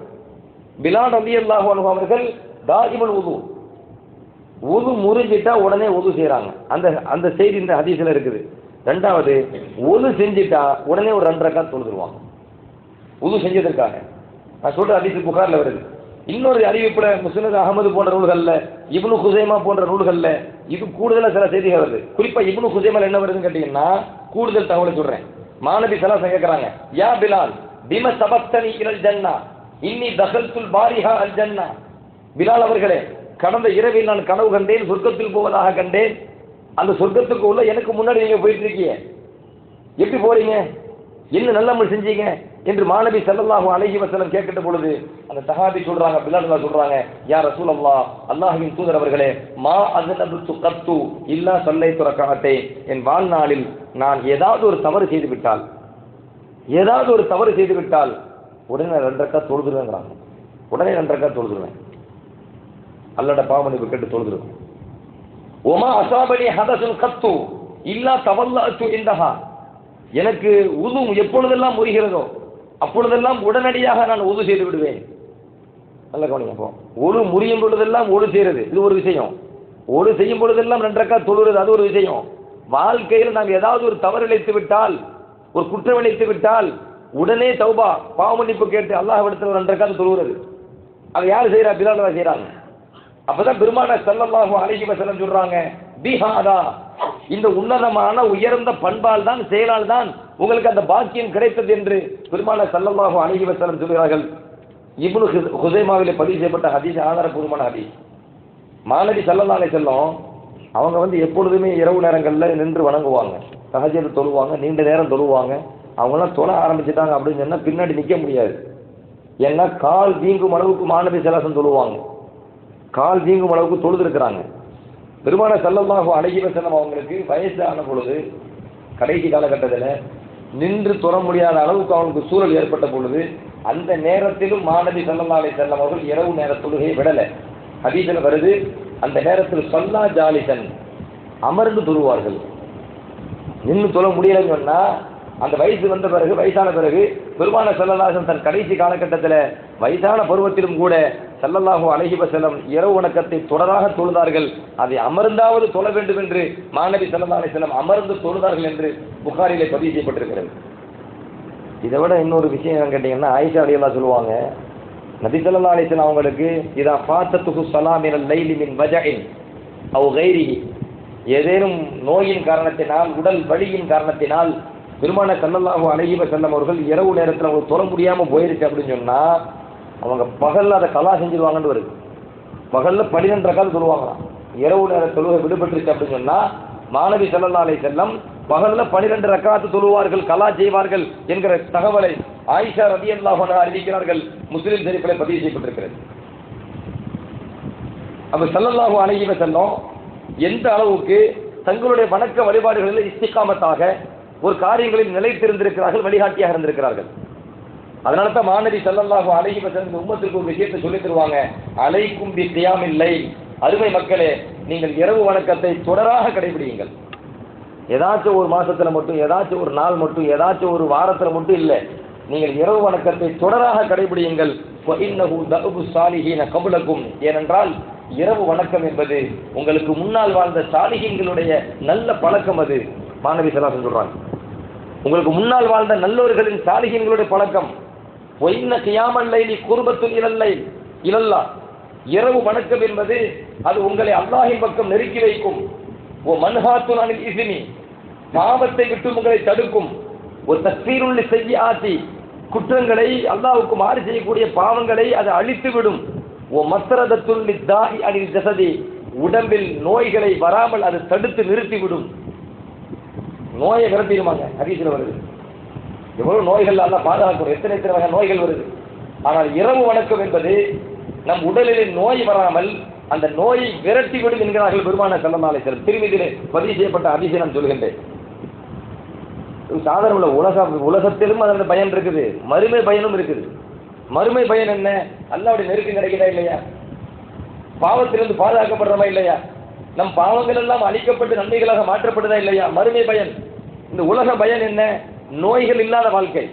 பிலால் ரலியல்லாஹு அன்ஹு அவர்கள் தாயிமுல் உது, உது முறிஞ்சிட்டா உடனே உது செய்யறாங்க. அந்த அந்த செய்தி இந்த ஹதீஸ்ல இருக்குது. ரெண்டாவது, உது செஞ்சிட்டா உடனே ஒரு 2 ரக்காத் தொழுதுருவாங்க உது செஞ்சதற்காக. நான் சொல்ற ஹதீஸ் புகார்ல வருது. இன்னொரு அறிவிப்புல முஸ்னத் அஹமது போன்ற நூல்கள்ல, இப்னு குஸைமா போன்ற நூல்கள்ல இது கூடுதலா சில செய்திகள் வருது. குறிப்பா இப்னு குஸைமால என்ன வருதுன்னு கேட்டீங்கன்னா, கூடுதல் தகவலை சொல்றேன். மாநபி ஸல்லல்லாஹு அலைஹி கேக்குறாங்க, யா பிலால் பிம சபக்தனி இலல் ஜன்னா இன்னி தகல்துல் பாரிஹா அல் ஜன்னா, பிலால் அவர்களே, கடந்த இரவில் நான் கனவு கண்டேன், சொர்க்கத்தில் போவதாக கண்டேன். அந்த சொர்க்கத்துக்கு உள்ள எனக்கு முன்னாடி நீங்க போயிட்டு இருக்கீங்க, எப்படி போறீங்க, என்ன நல்ல அமல் செஞ்சீங்க என்று மாநபி ஸல்லல்லாஹு அலைஹி வஸல்லம் கேட்கிட்ட பொழுது அந்த சஹாபி சொல்றாங்க, பிலால் சொல்றாங்க, யா ரசூலல்லாஹ், அல்லாஹ்வின் தூதர் அவர்களே, மா அஸ்னபு கத்து இல்லா ஸல்லைத்து ரக்அத்தை, என் வாழ்நாளில் நான் ஏதாவது ஒரு தவறு செய்து விட்டால் உடனே 2 ரக்காத் தொழுதுருவேங்கிறாங்க. உடனே 2 ரக்காத் தொழுதுருவேன், அல்லாஹ்ட பாவமன்னிப்பு கேட்டு தொழுதுருவேன். ஒமா அஸாபனி ஹதஸுன் கத்து இல்லா தவல்லஅத்து இந்தஹா, எனக்கு உது எப்பொழுதெல்லாம் முறிகிறதோ அப்பொழுதெல்லாம் உடனடியாக நான் உது செய்து விடுவேன். நல்ல கவனிங்க. ஒழு முறியும் பொழுதெல்லாம் ஒழு செய்யறது இது ஒரு விஷயம், ஒழு செய்யும் பொழுதெல்லாம் 2 ரக்காத் தொழுகிறது அது ஒரு விஷயம். வாழ்க்கையில் நாம் ஏதாவது ஒரு தவறு இழைத்து விட்டால், ஒரு குற்றம் இழைத்து விட்டால் உடனே தௌபா பாவமன்னிப்பு கேட்டு அல்லாஹ்விடத்தில் 2 ரக்காத் தொழுகிறது. அதை யார் செய்யறா? பிலால் செய்யறாங்க. அப்பதான் பெருமானார் ஸல்லல்லாஹு அலைஹி வஸல்லம் சொல்றாங்க, பிஹாதா, இந்த உன்னதமான உயர்ந்த பண்பால் தான், செயலால் தான் உங்களுக்கு அந்த பாக்கியம் கிடைத்தது என்று பெருமானார் ஸல்லல்லாஹு அலைஹி வஸல்லம் சொல்கிறார்கள். இப்னு குஸைமாவிலே பதிவு செய்யப்பட்ட ஹதீஸ் ஆதாரபூர்வமான ஹதீஸ். மாநபி ஸல்லல்லாஹு அலைஹி வஸல்லம் அவங்க எப்பொழுதுமே இரவு நேரங்களில் நின்று வணங்குவாங்க, தஹஜ்ஜுத் தொழுவாங்க, நீண்ட நேரம் தொழுவாங்க. அவங்களாம் தொழ ஆரம்பிச்சுட்டாங்க அப்படின்னு சொன்னா பின்னாடி நிற்க முடியாது. ஏன்னா கால் வீங்கும் அளவுக்கு மாநபி ஸல்லல்லாஹு தொழுவாங்க, கால் வீங்கும் அளவுக்கு தொழுதுருக்கிறாங்க. பெருமானார் ஸல்லல்லாஹு அலைஹி வஸல்லம் அவங்களுக்கு வயசான பொழுது, கடைசி காலகட்டத்தில் நின்று தொழ முடியாத அளவுக்கு அவங்களுக்கு சூழல் ஏற்பட்ட பொழுது, அந்த நேரத்திலும் மாநபி ஸல்லல்லாஹு அலைஹி வஸல்லம் அவர்கள் இரவு நேர தொழுகையை விடலை. ஹதீஸில் வருது, அந்த நேரத்தில் ஸல்லா ஜாலிசன், அமர்ந்து தொழுவார்கள். நின்று தொழ முடியலன்னு சொன்னா, அந்த வயசு வந்த பிறகு, வயசான பிறகு பெருமானார் ஸல்லல்லாஹு அலைஹி வஸல்லம் தன் கடைசி காலகட்டத்தில் வயசான பருவத்திலும் கூட ஸல்லல்லாஹு அலைஹி வஸல்லம் இரவு வணக்கத்தை தொடராக தொழுதார்கள். அதை அமர்ந்தாவது தொழ வேண்டும் என்று மாநபி ஸல்லல்லாஹு அலைஹி வஸல்லம் அமர்ந்து தொழுதார்கள் என்று புகாரிலே பதிவு செய்யப்பட்டிருக்கிறது. இதை விட இன்னொரு விஷயம் கேட்டீங்கன்னா, ஆயிஷா ரலியல்லாஹு சொல்லுவாங்க, நபி ஸல்லல்லாஹு அலைஹி வஸல்லம் அவங்களுக்கு இதா ஃபாத்தத்துஹு ஸலாம் மினல் லைலி மின் வஜஇன் அவ் கைரிஹி, ஏதேனும் நோயின் காரணத்தினால், உடல் வலியின் காரணத்தினால் பெருமானார் ஸல்லல்லாஹு அலைஹி வஸல்லம் அவர்கள் இரவு நேரத்தில் அவங்க தொழ முடியாம போயிருச்சு அப்படின்னு சொன்னா, அவங்க பகல்ல அதை கலா செஞ்சிருவாங்கன்னு வருது. பகல்ல 12 ரக்காத் தொழுவாங்களாம். இரவு நேர தொழுகை விடுபட்டுருச்சு அப்படின்னு சொன்னா, மாநபி ஸல்லல்லாஹு அலைஹி வஸல்லம் பகல்ல 12 ரக்காத் தொழுவார்கள், கலா செய்வார்கள் என்கிற தகவலை ஆயிஷா ரலியல்லாஹு அன்ஹா அறிவிக்கிறார்கள். முஸ்லிம் ஷரீஃபிலே பதிவு செய்யப்பட்டிருக்கிறது. அப்ப ஸல்லல்லாஹு அலைஹி வஸல்லம் எந்த அளவுக்கு தங்களுடைய வணக்க வழிபாடுகளில் இஸ்திகாமத்தாக ஒரு காரியங்களில் நிலைத்திருந்திருக்கிறார்கள், வழிகாட்டியாக இருந்திருக்கிறார்கள். அதனால தான் மாநபி ஸல்லல்லாஹு அலைஹி வஸல்லம் உம்மத்துக்கு ஒரு விஷயத்தை சொல்லி தருவாங்க, அலைக்கும் பி கியாமில் லைல், அருமை மக்களே, நீங்கள் இரவு வணக்கத்தை தொடராக கடைபிடியுங்கள். ஏதாச்சும் ஒரு மாசத்துல மட்டும், ஏதாச்சும் ஒரு நாள் மட்டும், ஏதாச்சும் ஒரு வாரத்துல மட்டும் இல்லை, நீங்கள் இரவு வணக்கத்தை தொடராக கடைபிடியுங்கள். ஏனென்றால் இரவு வணக்கம் என்பது உங்களுக்கு முன்னால் வாழ்ந்த சாலிஹீன்களுடைய நல்ல பழக்கம். அது மாணவி ஸல்லல்லாஹு சொல்றாங்க, உங்களுக்கு முன்னால் வாழ்ந்த நல்லவர்களின் சாலிஹீன்களுடைய பழக்கம். கியாமல் லைலி குர்பத்துன் இலல்லாஹ், இரவு வணக்கம் என்பது அது உங்களை அல்லாஹ்வின் பக்கம் நெருக்கி வைக்கும். மன்ஹாத்துன் அனில் இஸ்மி, பாவத்தை விட்டு உங்களை தடுக்கும். ஒரு தக்ஃபீருல் ஸய்யிஆத்தி, குற்றங்களை அல்லாஹ்வுக்கு மாறு செய்யக்கூடிய பாவங்களை அது அழித்து விடும். மஸ்ரதத்துல் லித்தாஹி அனில் ஜஸதி, உடம்பில் நோய்களை வராமல் அது தடுத்து நிறுத்திவிடும். நோயை விரட்டிடுமாங்க, ஹதீஸ்ல வருது. எவ்வளவு நோய்கள் அல்லாஹ் பாதுகாக்கணும், எத்தனை வகை நோய்கள் வருது. ஆனால் இரவு வணக்கம் என்பது நம் உடலிலே நோய் வராமல் அந்த நோயை விரட்டிவிடும் என்கிறார்கள் பெருமானார் ஸல்லல்லாஹு அலைஹி வஸல்லம். திருமதியிலே பதிவு செய்யப்பட்ட ஹதீஸை நான் சொல்கின்றேன். சாதாரண உலகத்திலும் அந்த பயன் இருக்குது, மறுமை பயனும் இருக்குது. மறுமை பயன் என்ன? அல்லாஹ்வுடைய நெருக்கம் கிடைக்குதா இல்லையா? பாவத்திலிருந்து பாதுகாக்கப்படுறமா இல்லையா? நம் பாவங்கள் எல்லாம் அழிக்கப்பட்டு நன்மைகளாக மாற்றப்படுதா இல்லையா? மறுமை பயன். இந்த உலக பயன் என்ன? நோய்கள் இல்லாத வாழ்க்கை.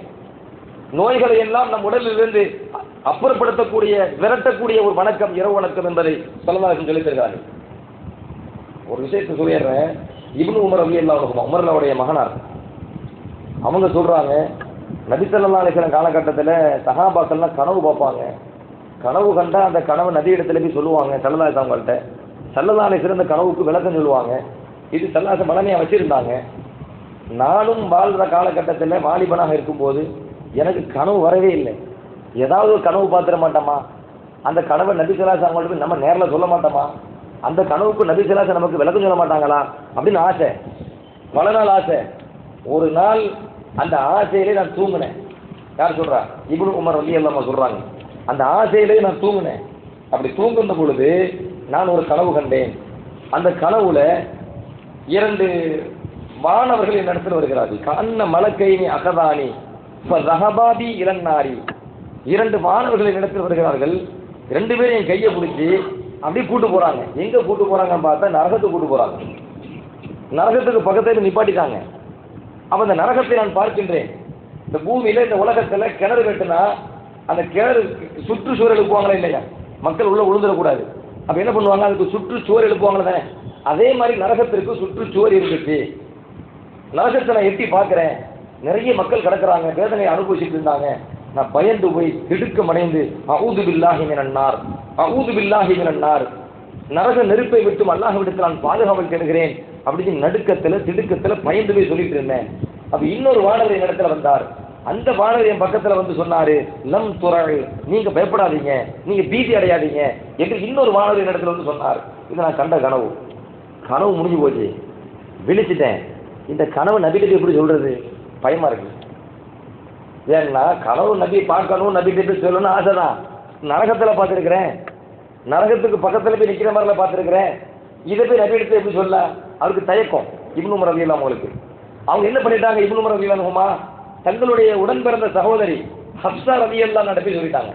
நோய்களை எல்லாம் நம் உடலிலிருந்து அப்புறப்படுத்தக்கூடிய, விரட்டக்கூடிய ஒரு வணக்கம் இரவு வணக்கம் என்பதை ஸல்லல்லாஹு சொல்லித் தருகிறார்கள். ஒரு விஷயத்தை சொல்லிடுறேன். இப்னு உமர் ரலியல்லாஹு அன்ஹு, உமர்லவுடைய மகனார், அவங்க சொல்றாங்க, நபி ஸல்லல்லாஹு அலைஹி வஸல்லம் காலகட்டத்தில் சஹாபாக்கள்லாம் கனவு பார்ப்பாங்க. கனவு கண்டா அந்த கனவு நபி இடத்துல போய் சொல்லுவாங்க ஸல்லல்லாஹு அலைஹி வஸல்லம். ஸல்லல்லாஹு அலைஹி வஸல்லம் அந்த கனவுக்கு விளக்கம் சொல்லுவாங்க. இது ஸல்லல்லாஹு அலைஹி வஸல்லம் வச்சிருந்தாங்க. நானும் வாழ்ற காலகட்டத்தில் வாலிபனாக இருக்கும்போது எனக்கு கனவு வரவே இல்லை. ஏதாவது ஒரு கனவு பார்த்துட மாட்டோமா? அந்த கனவை நபி ஸல்லல்லாஹு அலைஹி வஸல்லம் நம்ம நேரில் சொல்ல மாட்டோமா? அந்த கனவுக்கு நபி ஸல்லல்லாஹு அலைஹி வஸல்லம் நமக்கு விளக்கம் சொல்ல மாட்டாங்களா அப்படின்னு ஆசை, பல நாள் ஆசை. ஒரு நாள் அந்த ஆசையிலே நான் தூங்கினேன். யார் சொல்றா? இப்னு உமர் ரலியல்லாஹு அன்ஹு சொல்றாங்க. அந்த ஆசையிலே நான் தூங்கினேன். அப்படி தூங்குகின்ற பொழுது நான் ஒரு கனவு கண்டேன். அந்த கனவுல 2 வானவர்கள் என் இடத்துல வருகிறார்கள். கண்ண மலக்கைனி அகதானி ரஹபாபி இளநாரி. 2 வானவர்கள் என் இடத்துல வருகிறார்கள். 2 பேரும் என் கையை பிடிச்சி அப்படி கூட்டு போறாங்க. எங்க கூட்டு போறாங்கன்னு பார்த்தா நரகத்துக்கு கூட்டு போறாங்க. நரகத்துக்கு பக்கத்துல நிப்பாட்டிட்டாங்க. அப்ப அந்த நரகத்தை நான் பார்க்கின்றேன். இந்த பூமியில, இந்த உலகத்துல கிணறு வெட்டினா அந்த கிணறு சுற்றுச்சுவர் எழுப்புவாங்களா இல்லையா? மக்கள் உள்ள விழுந்துடக்கூடாது. அப்ப என்ன பண்ணுவாங்க? அதுக்கு சுற்றுச்சுவர் எழுப்புவாங்களே தானே? அதே மாதிரி நரகத்திற்கு சுற்றுச்சுவர் இருந்துச்சு. நரகத்தை நான் எட்டி பார்க்கிறேன். நிறைய மக்கள் கிடக்குறாங்க, வேதனையை அனுபவிச்சுட்டு இருந்தாங்க. நான் பயந்து போய் திடுக்கமடைந்து அஊது பில்லாஹி மினன் நார், அஊது பில்லாஹி மினன் நார், நரக நெருப்பை விட்டு அல்லாஹ்விடத்தில் நான் பாதுகாவல் தேடுகிறேன் அப்படின்னு நடுக்கத்துல திடுக்கத்துல பயந்து போய் சொல்லிட்டு இருந்தேன். அப்ப இன்னொரு வானவர் என் இடத்துல வந்தார். அந்த வானவர் என் பக்கத்துல வந்து சொன்னாரு, லம் துரல், நீங்க பயப்படாதீங்க, நீங்க பீதி அடையாதீங்க என்று இன்னொரு வானவர் என் இடத்துல வந்து சொன்னார். இது நான் கண்ட கனவு. கனவு முடிஞ்சு போச்சு, விழிச்சிட்டேன். இந்த கனவு நபிகிட்ட எப்படி சொல்றது? பயமா இருக்கு. ஏன்னா கனவு நபி பார்க்கணும், நபிகிட்ட சொல்லணும்னு ஆசைதான். நரகத்துல பார்த்துருக்கிறேன், நரகத்துக்கு பக்கத்துல போய் நிக்கிற மாதிரில பார்த்துருக்கிறேன். இதை போய் நபி எடுத்து எப்படி சொல்ல? அவருக்கு தயக்கம். இப்னு உமர் ரலியல்லாஹு அவங்களுக்கு அவங்க என்ன பண்ணிட்டாங்க? இப்னு உமர் ரலியல்லாஹு அன்ஹுமா தங்களுடைய உடன் பிறந்த சகோதரி ஹப்ஸா ரலியல்லாஹு அன்ஹா நபி சொல்லிட்டாங்க.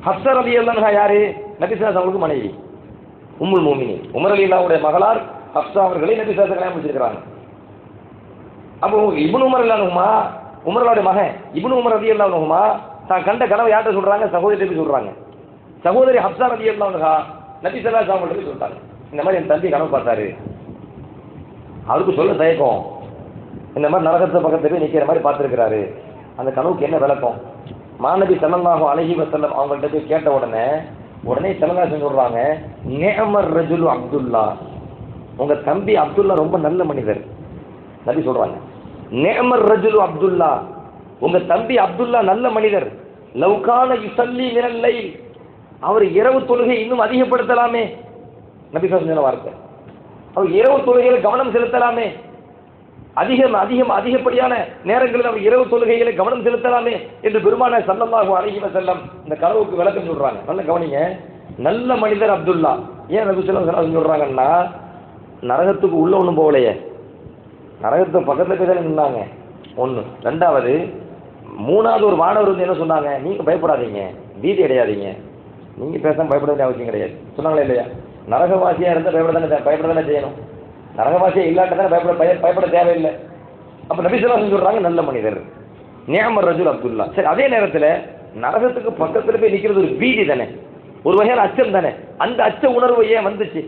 ஹப்ஸா ரலியல்லாஹு அன்ஹா யாரு? நபி ஸல்லல்லாஹு அவங்களுக்கு மனைவி, உம்முல் முஃமினீன். உமர் ரலியல்லாஹுடைய மகளார் ஹப்ஸா அவர்களை நபி ஸல்லல்லாஹு கல்யாணம் முடிச்சிருக்கிறாங்க. அப்போ இப்னு உமர் ரலியல்லாஹு அன்ஹுமா, உமருடைய மகன் இப்னு உமர் ரலியல்லாஹு அன்ஹுமா தான் கண்ட கனவை யார்கிட்ட சொல்றாங்க? சகோதரி சொல்றாங்க. சகோதரி ஹப்ஸா ரலியல்லாஹு அன்ஹா நபி ஸல்லல்லாஹு அலைஹி வஸல்லம் சொல்றாங்க, இந்த மாதிரி என் தம்பி கனவு பார்த்தாரு. அவருக்கு சொல்ல தயக்கம். இந்த மாதிரி நரகத்தை பக்கத்துல போய் நிக்கிற மாதிரி பார்த்துருக்கிறாரு. அந்த கனவுக்கு என்ன விளக்கம்? மாநபி ஸல்லல்லாஹு அலைஹி வஸல்லம் அவங்கள்ட்ட போய் கேட்ட உடனே ஸல்லல்லாஹு சொல்றாங்க, நிஅமர் ரஜுலு அப்துல்லா, உங்க தம்பி அப்துல்லா ரொம்ப நல்ல மனிதர். நபி சொல்றாங்க, நிஅமர் ரஜுலு அப்துல்லா, உங்க தம்பி அப்துல்லா நல்ல மனிதர். லவ்கான யுஸல்லி மினல் லைல், அவர் இரவு தொழுகை இன்னும் அதிகப்படுத்தலாமே. நபி சொன்ன வார்த்தை, அவர் இரவு தொழுகையில கவனம் செலுத்தலாமே, அதிகப்படியான நேரங்களில் அவர் இரவு தொழுகையில கவனம் செலுத்தலாமே என்று பெருமானார் ஸல்லல்லாஹு அலைஹி வஸல்லம் இந்த கனவுக்கு விளக்கம் சொல்றாங்க. நல்ல கவனிங்க, நல்ல மனிதர் அப்துல்லா. ஏன் நபி ஸல்லல்லாஹு அலைஹி சொல்றாங்கன்னா, நரகத்துக்கு உள்ள ஒன்றும் போகலையே, நரகத்துக்கு பக்கத்துல போய் தான் நின்னாங்க. ஒன்று. ரெண்டாவது, மூணாவது ஒரு மாணவர் வந்து என்ன சொன்னாங்க? நீங்க பயப்படாதீங்க, பீதி அடையாதீங்க, நீங்க பேசாம பயப்பட வேண்டிய அவசியம் கிடையாது சொன்னாங்களே இல்லையா? நரகவாசியா இருந்தால் பயப்பட தானே செய்யணும். நரகவாசியா இல்லாட்ட தானே பயப்பட தேவையில்லை. அப்ப நபி ஸல்லல்லாஹு அலைஹி சொல்றாங்க நல்ல மனிதர். நிஅமர் ரஜுல் அப்துல்லா. சரி, அதே நேரத்தில் நரகத்துக்கு பக்கத்தில் போய் நிற்கிறது ஒரு பீதி தானே, ஒரு வகையான அச்சம் தானே. அந்த அச்ச உணர்வு ஏன் வந்துச்சு?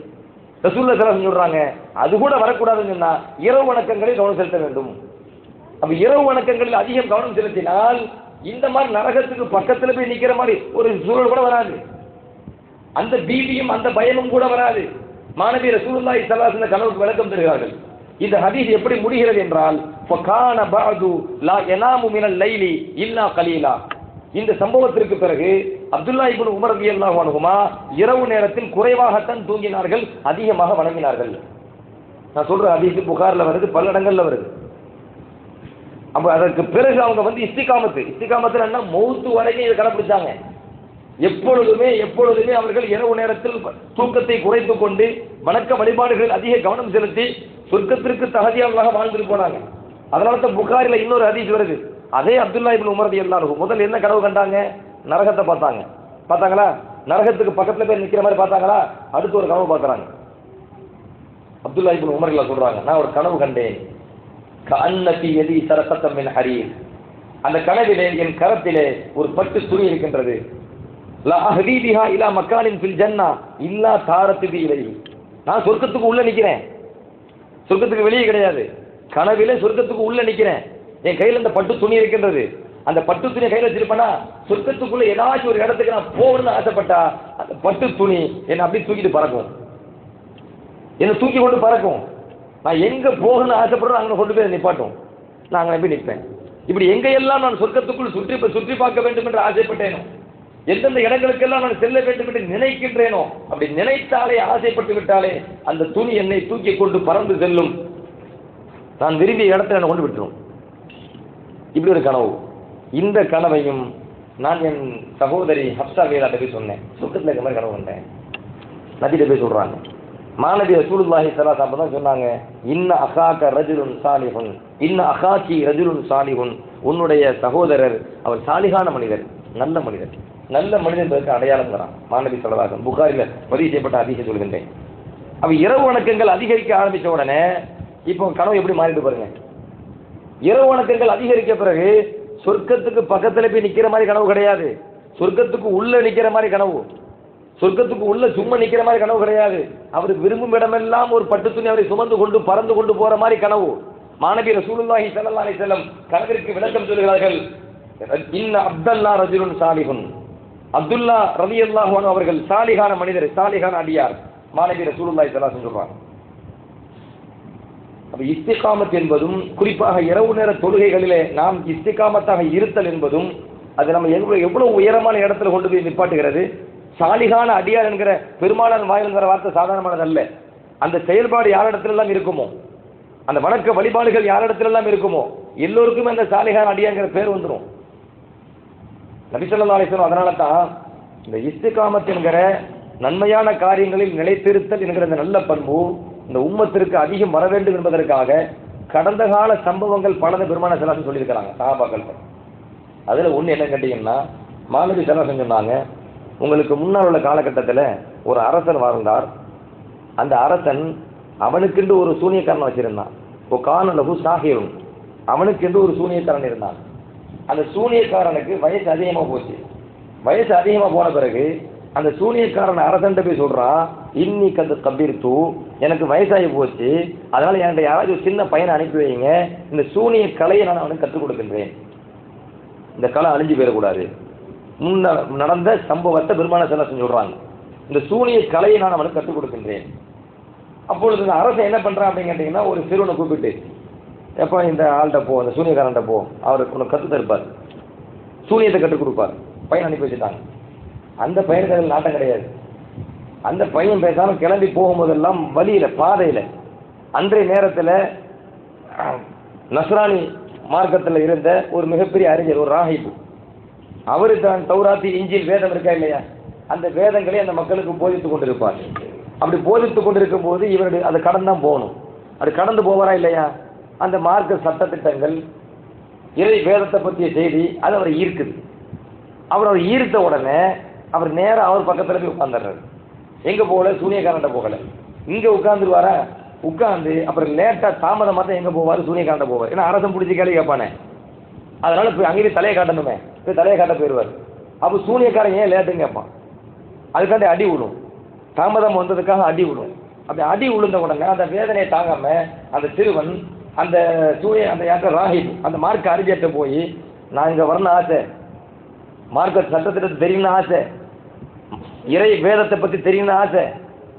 ரசூலுல்லாஹி ஸல்லல்லாஹு அலைஹி வஸல்லம் சொல்றாங்க, அது கூட வரக்கூடாதுன்னு சொன்னா இரவு வணக்கங்களில் கவனம் செலுத்த வேண்டும். அப்ப இரவு வணக்கங்களில் அதிகம் கவனம் செலுத்தினால் இந்த மாதிரி நரகத்துக்கு பக்கத்தில் போய் நிற்கிற மாதிரி ஒரு சூழல் கூட வராது. அந்த பீதியும் அந்த பயமும் கூட வராது. மாணவி ரசூலுல்லாஹி ஸல்லல்லாஹு அலைஹி வஸல்லம் கனவுக்கு விளக்கம் தருகிறார்கள். இந்த ஹதீஸ் எப்படி முடிகிறது என்றால், ஃபகான பஅது லா யனாமு மினல் லைலி இல்லா கலீலா. இந்த சம்பவத்திற்கு பிறகு அப்துல்லா இப்னு உமர் ரலியல்லாஹு அன்ஹுமா இரவு நேரத்தில் குறைவாகத்தான் தூங்கினார்கள், அதிகமாக வணங்கினார்கள். நான் சொல்ற ஹதீஸ் புகார்ல வருது, பல இடங்கள்ல வருது. அப்ப அதற்கு பிறகு அவங்க வந்து இஸ்திகாமத்து என்ன, மௌத்து வரைக்கும் இதை கடைபிடிச்சாங்க. எப்பொழுதுமே அவர்கள் இரவு நேரத்தில் தூக்கத்தை குறைத்துக் கொண்டு வணக்க வழிபாடுகளில் அதிக கவனம் செலுத்தி சொர்க்கத்திற்கு தகுதியானதாக வாழ்ந்துட்டு போனாங்க. அதனால தான் புகாரில இன்னொரு ஹதீஸ் வருது. அதே அப்துல்லா இப்னு உமர் ரலியல்லாஹு அன்ஹு முதல்ல என்ன கனவு கண்டாங்க? நரகத்தை பார்த்தாங்களா? நரகத்துக்கு பக்கத்துல போய் நிக்கிற மாதிரி பார்த்தாங்களா? அடுத்து ஒரு கனவு பார்க்கறாங்க. அப்துல்லா இப்னு உமர் ரலியல்லாஹு சொல்றாங்க, நான் ஒரு கனவு கண்டேன். கஅன்னதி யதி சரகத்தம் மின் ஹரீர். அந்த கனவிலே என் கரத்திலே ஒரு பட்டு துணி இருக்கின்றது. லா அஹ்தி பிஹா இலா மக்கானின் ஃபில் ஜன்னா இல்லா தாரத்து பி இலைஹி. நான் சொர்க்கத்துக்கு உள்ள நிக்கிறேன், சொர்க்கத்துக்கு வெளியே கிடையாது. கனவிலே சொர்க்கத்துக்கு உள்ள நிக்கிறேன், என் கையில் அந்த பட்டு துணி இருக்கின்றது. அந்த பட்டு துணியை கையில் வச்சிருப்பேனா, சொர்க்கத்துக்குள்ள ஏதாச்சும் ஒரு இடத்துக்கு நான் போகணும்னு ஆசைப்பட்டா அந்த பட்டு துணி என்னை அப்படியே தூக்கிட்டு பறக்கும், என்னை தூக்கி கொண்டு பறக்கும். நான் எங்க போகணும்னு ஆசைப்படுறோம் அங்கே கொண்டு போய் நிப்பாட்டும், நான் அங்கே போய் நிற்பேன். இப்படி எங்கெல்லாம் நான் சொர்க்கத்துக்குள் சுற்றி பார்க்க வேண்டும் என்று ஆசைப்பட்டேனோ, எந்தெந்த இடங்களுக்கெல்லாம் நான் செல்ல வேண்டும் என்று நினைக்கின்றேனோ, அப்படி நினைத்தாலே ஆசைப்பட்டு விட்டாலே அந்த துணி என்னை தூக்கி கொண்டு பறந்து செல்லும், நான் விரும்பிய இடத்துல என்னை கொண்டு விட்டுரும். இப்படி ஒரு கனவு. இந்த கனவையும் நான் என் சகோதரி ஹப்சா வேலாட்ட போய் சொன்னேன். சொர்க்கத்தில் இருக்க மாதிரி கனவு கண்டேன். நபிட்ட போய் சொல்றாங்க. மாநபி ரசூலுல்லாஹி ஸல்லல்லாஹு அலைஹி வஸல்லம் சொன்னாங்க, இன்ன அகாக ரஜுலுன் சாலிஹுன், இன்ன அகாகி ரஜுலுன் சாலிஹுன். உன்னுடைய சகோதரர் அவர் சாலிகான மனிதர், நல்ல மனிதர். நல்ல மனிதர்களுக்கு அடையாளம் தரான் மாநபி ஸல்லல்லாஹு அலைஹி வஸல்லம். புகாரில் பதிவு செய்யப்பட்ட ஹதீஸை சொல்கின்றேன். அப்ப இரவு வணக்கங்கள் அதிகரிக்க ஆரம்பித்த உடனே இப்போ கனவு எப்படி மாறிட்டு பாருங்க. இரவு வணக்கங்கள் அதிகரிக்க பிறகு சொர்க்கத்துக்கு பக்கத்துல போய் நிக்கிற மாதிரி கனவு கிடையாது, சொர்க்கத்துக்கு உள்ள நிக்கிற மாதிரி கனவு, சொர்க்கத்துக்கு உள்ள சும்மா நிக்கிற மாதிரி கனவு கிடையாது. அவர் விரும்பும் இடமெல்லாம் ஒரு பட்டு துணி அவரை சுமந்து கொண்டு பறந்து கொண்டு போற மாதிரி கனவு. மாநபி ரசூலுல்லாஹி ஸல்லல்லாஹு அலைஹி வஸல்லம் கனவிற்கு விளக்கம் சொல்கிறார்கள், இன்ன அப்துல்லா ரஜுலுன் சாலிஹுன். அப்துல்லா ரலியல்லாஹு அன்ஹு அவர்கள் சாலிகான மனிதர், சாலிகான அடியார். மாநபி ரசூலுல்லாஹி ஸல்லல்லாஹு அலைஹி வஸல்லம் சொல்றாங்க. அப்ப இஸ்திகாமத் என்பதும், குறிப்பாக இரவு நேர தொழுகைகளிலே நாம் இஸ்திகாமத்தாக இருத்தல் என்பதும், அது நம்ம எவ்வளவு உயரமான இடத்துல கொண்டு போய் நிப்பாட்டுகிறது. சாலிகான அடியார் என்கிற பெருமாளான் வாயில்ங்கிற வார்த்தை சாதாரணமானது அல்ல. அந்த செயல்பாடு யாரிடத்துல எல்லாம் இருக்குமோ, அந்த வணக்க வழிபாடுகள் யாரிடத்துல எல்லாம் இருக்குமோ, எல்லோருக்குமே அந்த சாலிகான அடியார்ங்கிற பேர் வந்துடும். நபி ஸல்லல்லாஹு அலைஹி வஸல்லம் அதனால தான் இந்த இஸ்திகாமத் என்கிற நன்மையான காரியங்களில் நிலைத்திருத்தல் என்கிற இந்த நல்ல பண்பு இந்த உம்மத்திற்கு அதிகம் வர வேண்டும் என்பதற்காக கடந்த கால சம்பவங்கள் பலத பெருமான ஸல்லல்லாஹு சொல்லியிருக்கிறாங்க சஹாபாக்கள். அதுல ஒண்ணு என்ன கேட்டீங்கன்னா, மாநபி ஸல்லல்லாஹு சொன்னாங்க, உங்களுக்கு முன்னால் உள்ள காலகட்டத்தில் ஒரு அரசன் வாழ்ந்தார். அந்த அரசன் அவனுக்கென்று ஒரு சூனியக்காரன் வச்சிருந்தான். கானலகு சாஹிரும், அவனுக்கென்று ஒரு சூனியக்காரன் இருந்தான். அந்த சூனியக்காரனுக்கு வயசு அதிகமாக போச்சு. வயசு அதிகமாக போன பிறகு அந்த சூனியக்காரன் அரசன்ட்ட போய் சொல்றான், இன்னி கந்து கபீர்த்து, எனக்கு வயசாகி போச்சு, அதனால என்கிட்ட யாராவது ஒரு சின்ன பையனை அனுப்பி வைங்க, இந்த சூனிய கலையை நான் அவனுக்கு கற்றுக் கொடுக்கின்றேன், இந்த கலை அழிஞ்சு போயிடக்கூடாது. முன்ன நடந்த சம்பவத்தை பெருமான ஸல்லல்லாஹு சொல்றாங்க, இந்த சூனிய கலையை நான் அவனுக்கு கற்றுக் கொடுக்கின்றேன். அப்பொழுது இந்த அரசன் என்ன பண்றான் அப்படின்னு கேட்டீங்கன்னா, ஒரு சிறுவனை கூப்பிட்டு, எப்போ இந்த ஆள்கிட்ட போ, அந்த சூனியக்காரன்ட்ட போ, அவருக்கு உனக்கு கற்று தருப்பார், சூனியத்தை கற்றுக் கொடுப்பார். பையன் அனுப்பி வச்சுட்டாங்க. அந்த பையனுக்கு அதில் நாட்டம் கிடையாது. அந்த பையன் பேசாமல் கிளம்பி போகும்போதெல்லாம் வழியில பாதையில அன்றைய நேரத்தில் நஸ்ரானி மார்க்கத்தில் இருந்த ஒரு மிகப்பெரிய அறிஞர், ஒரு ராஹிப், அவரு தான் தௌராத்தி இஞ்சில் வேதம் இருக்கா இல்லையா, அந்த வேதங்களை அந்த மக்களுக்கு போதித்துக் கொண்டிருப்பார். அப்படி போதித்துக் கொண்டிருக்கும் போது இவருடைய அதை கடந்து தான் போகணும். அது கடந்து போவாரா இல்லையா, அந்த மார்க்க சட்டத்திட்டங்கள், இறை வேதத்தை பற்றிய செய்தி அது அவரை ஈர்க்குது. அவர் ஈர்த்த உடனே அவர் நேராக அவர் பக்கத்தில் போய் உட்காந்துடுறாரு. எங்கே போகல, சூனியக்காரன்ட்ட போகலை, இங்கே உட்காந்துருவாரா, உட்காந்து அப்புறம் லேட்டாக தாமதமாக தான் எங்கே போவார், சூனியக்காரன்ட்ட போவார். ஏன்னா அரசன் பிடிச்சி கேள்வி கேட்பானே, அதனால போய் அங்கேயே தலையை காட்டணுமே, போய் தலையை காட்ட போயிடுவார். அப்போ சூனியக்காரன் ஏன் லேட்டுன்னு கேட்பான். அதுக்காண்டி அடி விடும், தாமதம் வந்ததுக்காக அடி விடும். அப்படி அடி விழுந்த உடனே அந்த வேதனையை தாங்காம அந்த சிறுவன் அந்த அந்த யாத்திரை ராஹிப் அந்த மார்க்க அறிஞர்கிட்ட போய், நான் இங்கே வரணும் ஆசை, மார்க்க சட்டத்திட்ட தெரியணும்னு ஆசை, இறை வேதத்தை பற்றி தெரியணும்னு ஆசை,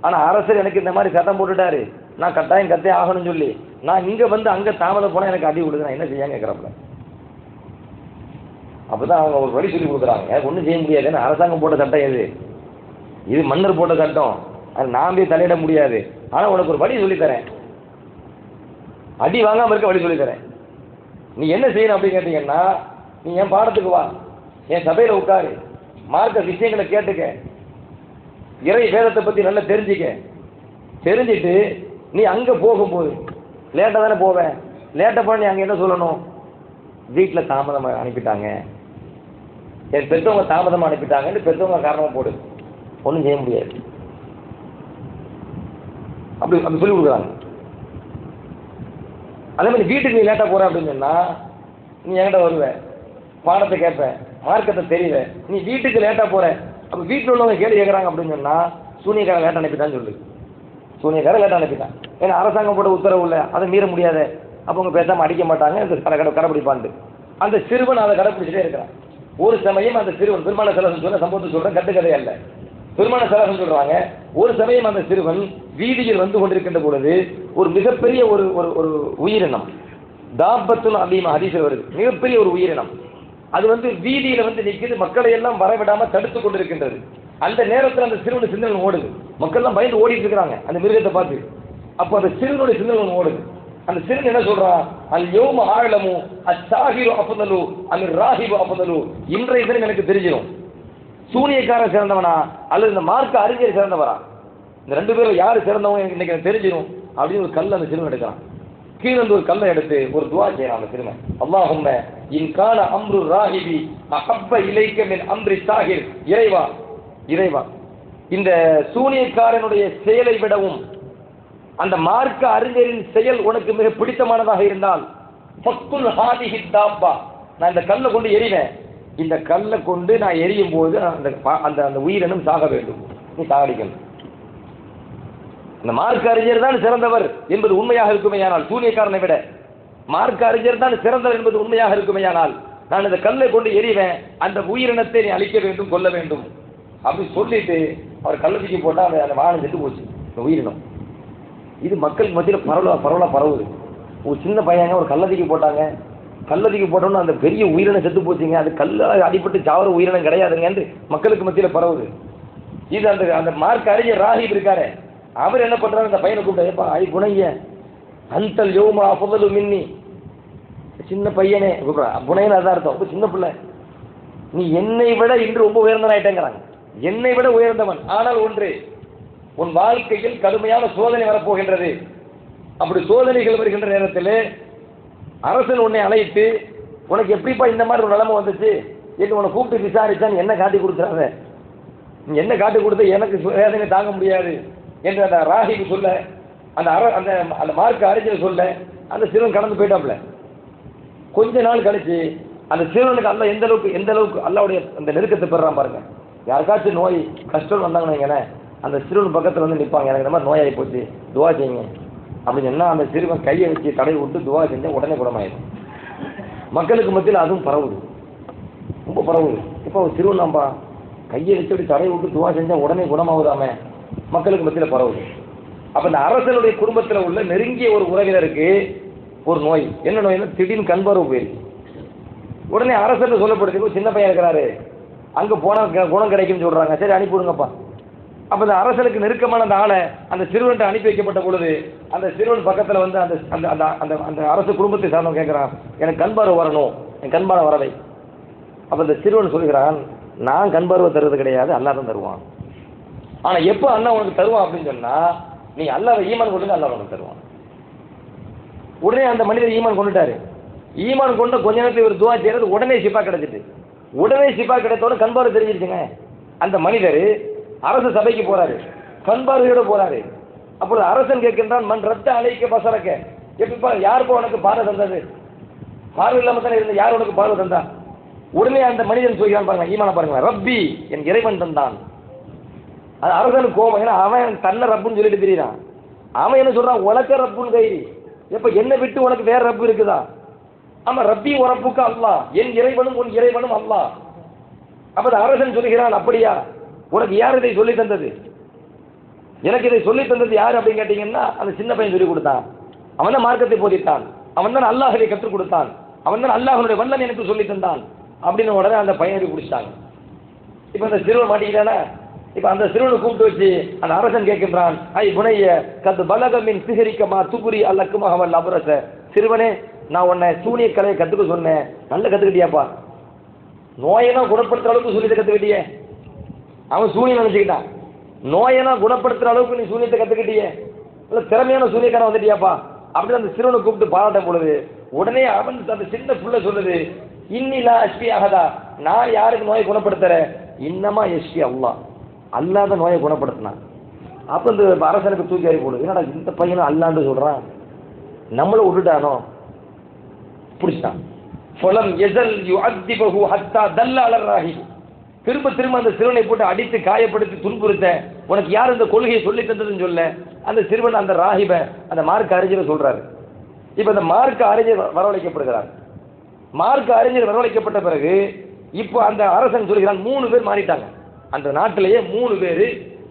ஆனால் அரசர் எனக்கு இந்த மாதிரி சட்டம் போட்டுட்டாரு, நான் கட்டாயம் கத்தே ஆகணும்னு சொல்லி நான் இங்கே வந்து அங்கே தாமதம் போனால் எனக்கு அடி விடுது, நான் என்ன செய்ய கேட்குறப்பல. அப்போ தான் அவங்க ஒரு வழி சொல்லி கொடுக்குறாங்க. எனக்கு ஒன்றும் செய்ய முடியாது, ஏன்னா அரசாங்கம் போட்ட சட்டம் எது, இது மன்னர் போட்ட சட்டம், அது நான் போய் தலையிட முடியாது. ஆனால் உனக்கு ஒரு வழி சொல்லித்தரேன், அடி வாங்காமல் இருக்க வழி சொல்லித்தரேன். நீ என்ன செய்யணும் அப்படின்னு கேட்டீங்கன்னா, நீ என் பாடத்துக்கு வா, என் சபையில் உட்காரு, மார்க்க விஷயங்களை கேட்டுக்க, இறை வேதத்தை பற்றி நல்லா தெரிஞ்சுட்டு நீ அங்கே போகும்போது லேட்டாக தானே போவேன், லேட்டாக போன நீ அங்கே என்ன சொல்லணும், வீட்டில் தாமதமாக அனுப்பிட்டாங்க, என் பெற்றவங்க தாமதமாக அனுப்பிட்டாங்கன்னு பெற்றவங்க காரணமாக போடு, ஒன்றும் செய்ய முடியாது. அப்படி சொல்லி கொடுக்குறாங்க. அதே மாதிரி வீட்டுக்கு நீ லேட்டாக போகிற அப்படின்னு சொன்னால் நீ என்கிட்ட வருவேன், பாடத்தை கேட்பேன், மார்க்கத்தை தெரியல, நீ வீட்டுக்கு லேட்டாக போகிற, அப்போ வீட்டில் உள்ளவங்க கேள்வி கேட்குறாங்க அப்படின்னு சொன்னால் சூனியக்காரன் லேட்டாக அனுப்பிட்டான்னு சொல்லு, சூனியக்காரன் லேட்டாக அனுப்பிட்டான். ஏன்னா அரசாங்கம் போட்ட உத்தரவு இல்லை, அதை மீற முடியாது, அப்போ அவங்க பேசாமல் அடிக்க மாட்டாங்க, கடைப்பிடிப்பான்ட்டு அந்த சிறுவன் அதை கடைப்பிடிச்சிட்டே இருக்கிறான். ஒரு சமயம் அந்த சிறுவன் பெருமான செலவன் சொல்ல சம்பவத்தை சொல்கிறேன், கட்டுக்கதை அல்ல, பெருமான செலவன் சொல்கிறாங்க. ஒரு சமயம் அந்த சிறுவன் வீதியில் வந்து கொண்டிருக்கின்ற பொழுது ஒரு மிகப்பெரிய ஒரு உயிரினம், தாபத்துன்னு அதிகமாக ஹதீஸில் வருது, மிகப்பெரிய ஒரு உயிரினம், அது வந்து வீதியில் வந்து நிற்கிது, மக்களை எல்லாம் வரவிடாமல் தடுத்து கொண்டிருக்கின்றது. அந்த நேரத்தில் அந்த சிறுவனுடைய சிந்தனை ஓடுது, மக்கள்லாம் பயந்து ஓடிட்டு இருக்கிறாங்க அந்த மிருகத்தை பார்த்து. அப்போ அந்த சிறுவனுடைய சிந்தனை ஓடுது. அந்த சிறுவன் என்ன சொல்றான், அல் யௌம ஆலமு அஸ்ஸாஹிரு அஃதலு அமிர் ராஹிபு அஃதலு, இன்றைய தினம் எனக்கு தெரிஞ்சிடும் சூனியக்காரன் சிறந்தவனா அல்லது இந்த மார்க்க அறிஞர் சிறந்தவரா, இந்த ரெண்டு பேரும் யாரு சிறந்தவங்க இன்னைக்கு எனக்கு தெரிஞ்சிடும் அப்படின்னு ஒரு கல் அந்த சிறுவன் எடுக்கிறான். கீழே ஒரு கல்லை எடுத்து ஒரு துவா செய்யறான் அந்த சிறுவன். அல்லாஹும்ம இன் கான அம்ரு ராஹிபி அஹப்ப இலைக்க மின் அம்ரி சாஹிர், இறைவா இந்த சூனியக்காரனுடைய செயலை விடவும் அந்த மார்க்க அறிஞரின் செயல் உனக்கு மிக பிடித்தமானதாக இருந்தால் ஃபக்குல் ஹாதிஹி தாப்பா, நான் இந்த கல்லை கொண்டு எரிவேன், இந்த கல்லை கொண்டு நான் எரியும் போது அந்த உயிரினம் சாக வேண்டும், நீ சாகடிக்கணும். இந்த மார்க்க அறிஞர் தான் சிறந்தவர் என்பது உண்மையாக இருக்குமேயானால், சூனியக்காரனை விட மார்க்க அறிஞர் தான் சிறந்தவர் என்பது உண்மையாக இருக்குமேயானால், நான் இந்த கல்லை கொண்டு எரிவேன், அந்த உயிரினத்தை நீ அழிக்க வேண்டும், கொல்ல வேண்டும் அப்படி சொல்லிட்டு அவர் கல்லத்துக்கு போட்டால் அந்த வானம் செத்து போச்சு இந்த உயிரினம். இது மக்களுக்கு மத்தியில் பரவலாக பரவுது. ஒரு சின்ன பையங்க ஒரு கல்லத்துக்கு போட்டாங்க, கல்லத்துக்கு போட்டோன்னு அந்த பெரிய உயிரினம் செத்து போச்சுங்க, அது கல்லால் அடிபட்டு சாவர உயிரினம் கிடையாதுங்க என்று மக்களுக்கு மத்தியில் பரவுது. இது அந்த மார்க்க அறிஞர் ராஹிப் இருக்காரு, அவர் என்ன பண்றாரு, அந்த பையனை கூப்பிட்டு, ஐ புனைய அந்தல் யோமா அஃதலு மின்னி, சின்ன பையனே புனையன்னு அதான் அர்த்தம், ரொம்ப சின்ன பிள்ளை, நீ என்னை விட இன்று ரொம்ப உயர்ந்தவன் ஆயிட்டேங்கிறாங்க, என்னை விட உயர்ந்தவன். ஆனால் ஒன்று, உன் வாழ்க்கையில் கடுமையான சோதனை வரப்போகின்றது. அப்படி சோதனைகள் வருகின்ற நேரத்தில் அரசன் உன்னை அழைத்து, உனக்கு எப்படிப்பா இந்த மாதிரி ஒரு நிலைமை வந்துச்சு என்று உன்னை கூப்பிட்டு விசாரிச்சான், என்ன காட்டி கொடுக்குறாங்க, நீ என்ன காட்டி கொடுத்த எனக்கு வேதனை தாங்க முடியாது என்று அந்த ராஹிப் சொல்ல, அந்த மார்க்க அறிஞர் சொல்ல, அந்த சிறுவன் கடந்து போயிட்டாப்ல. கொஞ்ச நாள் கழிச்சு அந்த சிறுவனுக்கு அல்ல எந்த அளவுக்கு அல்லாவுடைய அந்த நெருக்கத்தை பெறான் பாருங்க. யாருக்காச்சும் நோய் கஷ்டம் வந்தாங்கன்னு வைங்களேன், அந்த சிறுவன் பக்கத்தில் வந்து நிற்பாங்க, எனக்கு இந்த மாதிரி நோயாகி போச்சு துவா செய்யுங்க அப்படின்னு சொன்னால் அந்த சிறுவன் கையை வச்சு தடவை விட்டு துவா செஞ்சால் உடனே குணமாயிடும். மக்களுக்கு மத்தியில் அதுவும் பரவுது, ரொம்ப பரவுது. இப்போ ஒரு சிறுவன் நம்பா கையை வச்சு அப்படி தடவை விட்டு துவா செஞ்சால் உடனே குணமாகுதாமே, மக்களுக்கு மத்தியில் பரவுது. அப்போ இந்த அரசனுடைய குடும்பத்தில் உள்ள நெருங்கிய ஒரு உறவினருக்கு ஒரு நோய், என்ன நோய்னா திடீர்னு கண்பார்வை போயிருக்கு. உடனே அரசர் சொல்லப்படுது, சின்ன பையன் இருக்கிறாரு, அங்கே போனால் குணம் கிடைக்கும்னு சொல்கிறாங்க, சரி அனுப்பிவிடுங்கப்பா. அப்போ அந்த அரசனுக்கு நெருக்கமான அந்த ஆளை அந்த சிறுவன்கிட்ட அனுப்பி வைக்கப்பட்ட பொழுது அந்த சிறுவன் பக்கத்தில் வந்து அந்த அந்த அந்த அந்த அரசு குடும்பத்தை சார்ந்தவன் கேட்குறான், எனக்கு கண்பார்வை வரணும், என் கண்பார்வை வரவை. அப்போ அந்த சிறுவன் சொல்கிறான், நான் கண்பார்வை தருவது கிடையாது, அல்லாஹ் தான் தருவான். ஆனால் எப்போ அல்லாஹ் உனக்கு தருவான் அப்படின்னு சொன்னால், நீ அல்லாஹ்வை ஈமான் கொண்டு அல்லாஹ் உனக்கு தருவான். உடனே அந்த மனிதர் ஈமான் கொண்டுட்டாரு. ஈமான் கொண்டு கொஞ்ச நேரத்தில் ஒரு துவா செய்யறது, உடனே ஷிஃபா கிடைச்சிட்டு, உடனே ஷிஃபா கிடைத்தோட கண்பார்வை தெரிஞ்சிருச்சுங்க. அந்த மனிதர் அரசு சபைக்கு போறாரு, கண்பார்வையோட போறாரு. அப்பொழுது அரசன் கேட்கின்றான், மண் ரத்த அழைக்க பசரக்க, எப்படிப்பா யாருப்பா உனக்கு பார்வை தந்தது, பார்வை இல்லாம தானே இருந்த, யார் உனக்கு பார்வை தந்தா? உடனே அந்த மனிதன் சொல்கிறான் பாருங்க, ஈமான பாருங்க, ரப்பி என் இறைவன் தந்தான். அது அரசனுக்கு கோபம், ஏன்னா அவன் தன்னை ரப்புன்னு சொல்லிட்டு தெரியுறான். அவன் என்ன சொல்றான், உனக்க ரப்புன்னு கைரி, எப்ப என்னை விட்டு உனக்கு வேற ரப்பு இருக்குதா? ஆமா, ரப்பி உறப்புக்கு அல்லாஹ், என் இறைவனும் உன் இறைவனும் அல்லாஹ். அப்ப அரசன் சொல்லுகிறான், அப்படியா, உனக்கு யார் இதை சொல்லி தந்தது? எனக்கு இதை சொல்லி தந்தது யார் அப்படின்னு கேட்டீங்கன்னா, அந்த சின்ன பையன் சொல்லி கொடுத்தான். அவன் தான் மார்க்கத்தை போதித்தான், அவன் தான் அல்லாஹ்வை கற்றுக் கொடுத்தான், அவன் தான் அல்லாஹ்வுடைய வல்லன் எனக்கு சொல்லி தந்தான் அப்படின்னு உடனே அந்த பையனை பிடிச்சிட்டாங்க. இப்ப அந்த சிறுவன் மாட்டிக்கிட்டானா, இப்ப அந்த சிறுவனை கூப்பிட்டு வச்சு அந்த அரசன் கேட்கின்றான், ஐ புனைய கத்து பலகமின் சிகரிக்கமா துபுரி அல்லக்குமா அவன் அபரச, சிறுவனே நான் உன்னை சூனிய கலையை கத்துக்க சொன்னேன், நல்ல கத்துக்கிட்டியாப்பா, நோயெல்லாம் குணப்படுத்துற அளவுக்கு சூனியத்தை கத்துக்கிட்டியே. அவன் சூனியம் நினைச்சுக்கிட்டான், நோயெல்லாம் குணப்படுத்துற அளவுக்கு நீ சூனியத்தை கத்துக்கிட்டியே, இல்ல திறமையான சூனியக்காரன் வந்துட்டியாப்பா அப்படின்னு அந்த சிறுவனை கூப்பிட்டு பாராட்டும் பொழுது உடனே அவன் அந்த சின்ன புள்ள சொல்லுது, இன்னிலா அஸ்பி ஆகதா, நான் யாருக்கு நோயை குணப்படுத்துறேன், இன்னமா எஸ்பி அல்லாஹ், அல்லாத நோயை குணப்படுத்தினான். அப்ப இந்த அரசனுக்கு தூக்கி அறி போடுது, என்னடா இந்த பையனும் அல்லாண்டு சொல்றான், நம்மள விட்டுட்டானோ, பிடிச்சிட்டான். ஃபலம் யஸல் யுஅத்திபஹு ஹத்தா தல்ல அலர் ராஹிப், திரும்ப திரும்ப அந்த சிறுவனை போட்டு அடித்து காயப்படுத்தி துன்புறுத்த, உனக்கு யார் இந்த கொள்கையை சொல்லி தந்ததுன்னு சொல்ல அந்த சிறுவன் அந்த ராஹிப அந்த மார்க்க அறிஞரை சொல்றாரு. இப்ப இந்த மார்க்க அறிஞர் வரவழைக்கப்படுகிறார். மார்க்க அறிஞர் வரவழைக்கப்பட்ட பிறகு இப்போ அந்த அரசன் சொல்கிறான், 3 பேர் மாறிட்டாங்க அந்த நாட்டிலேயே, 3 பேர்.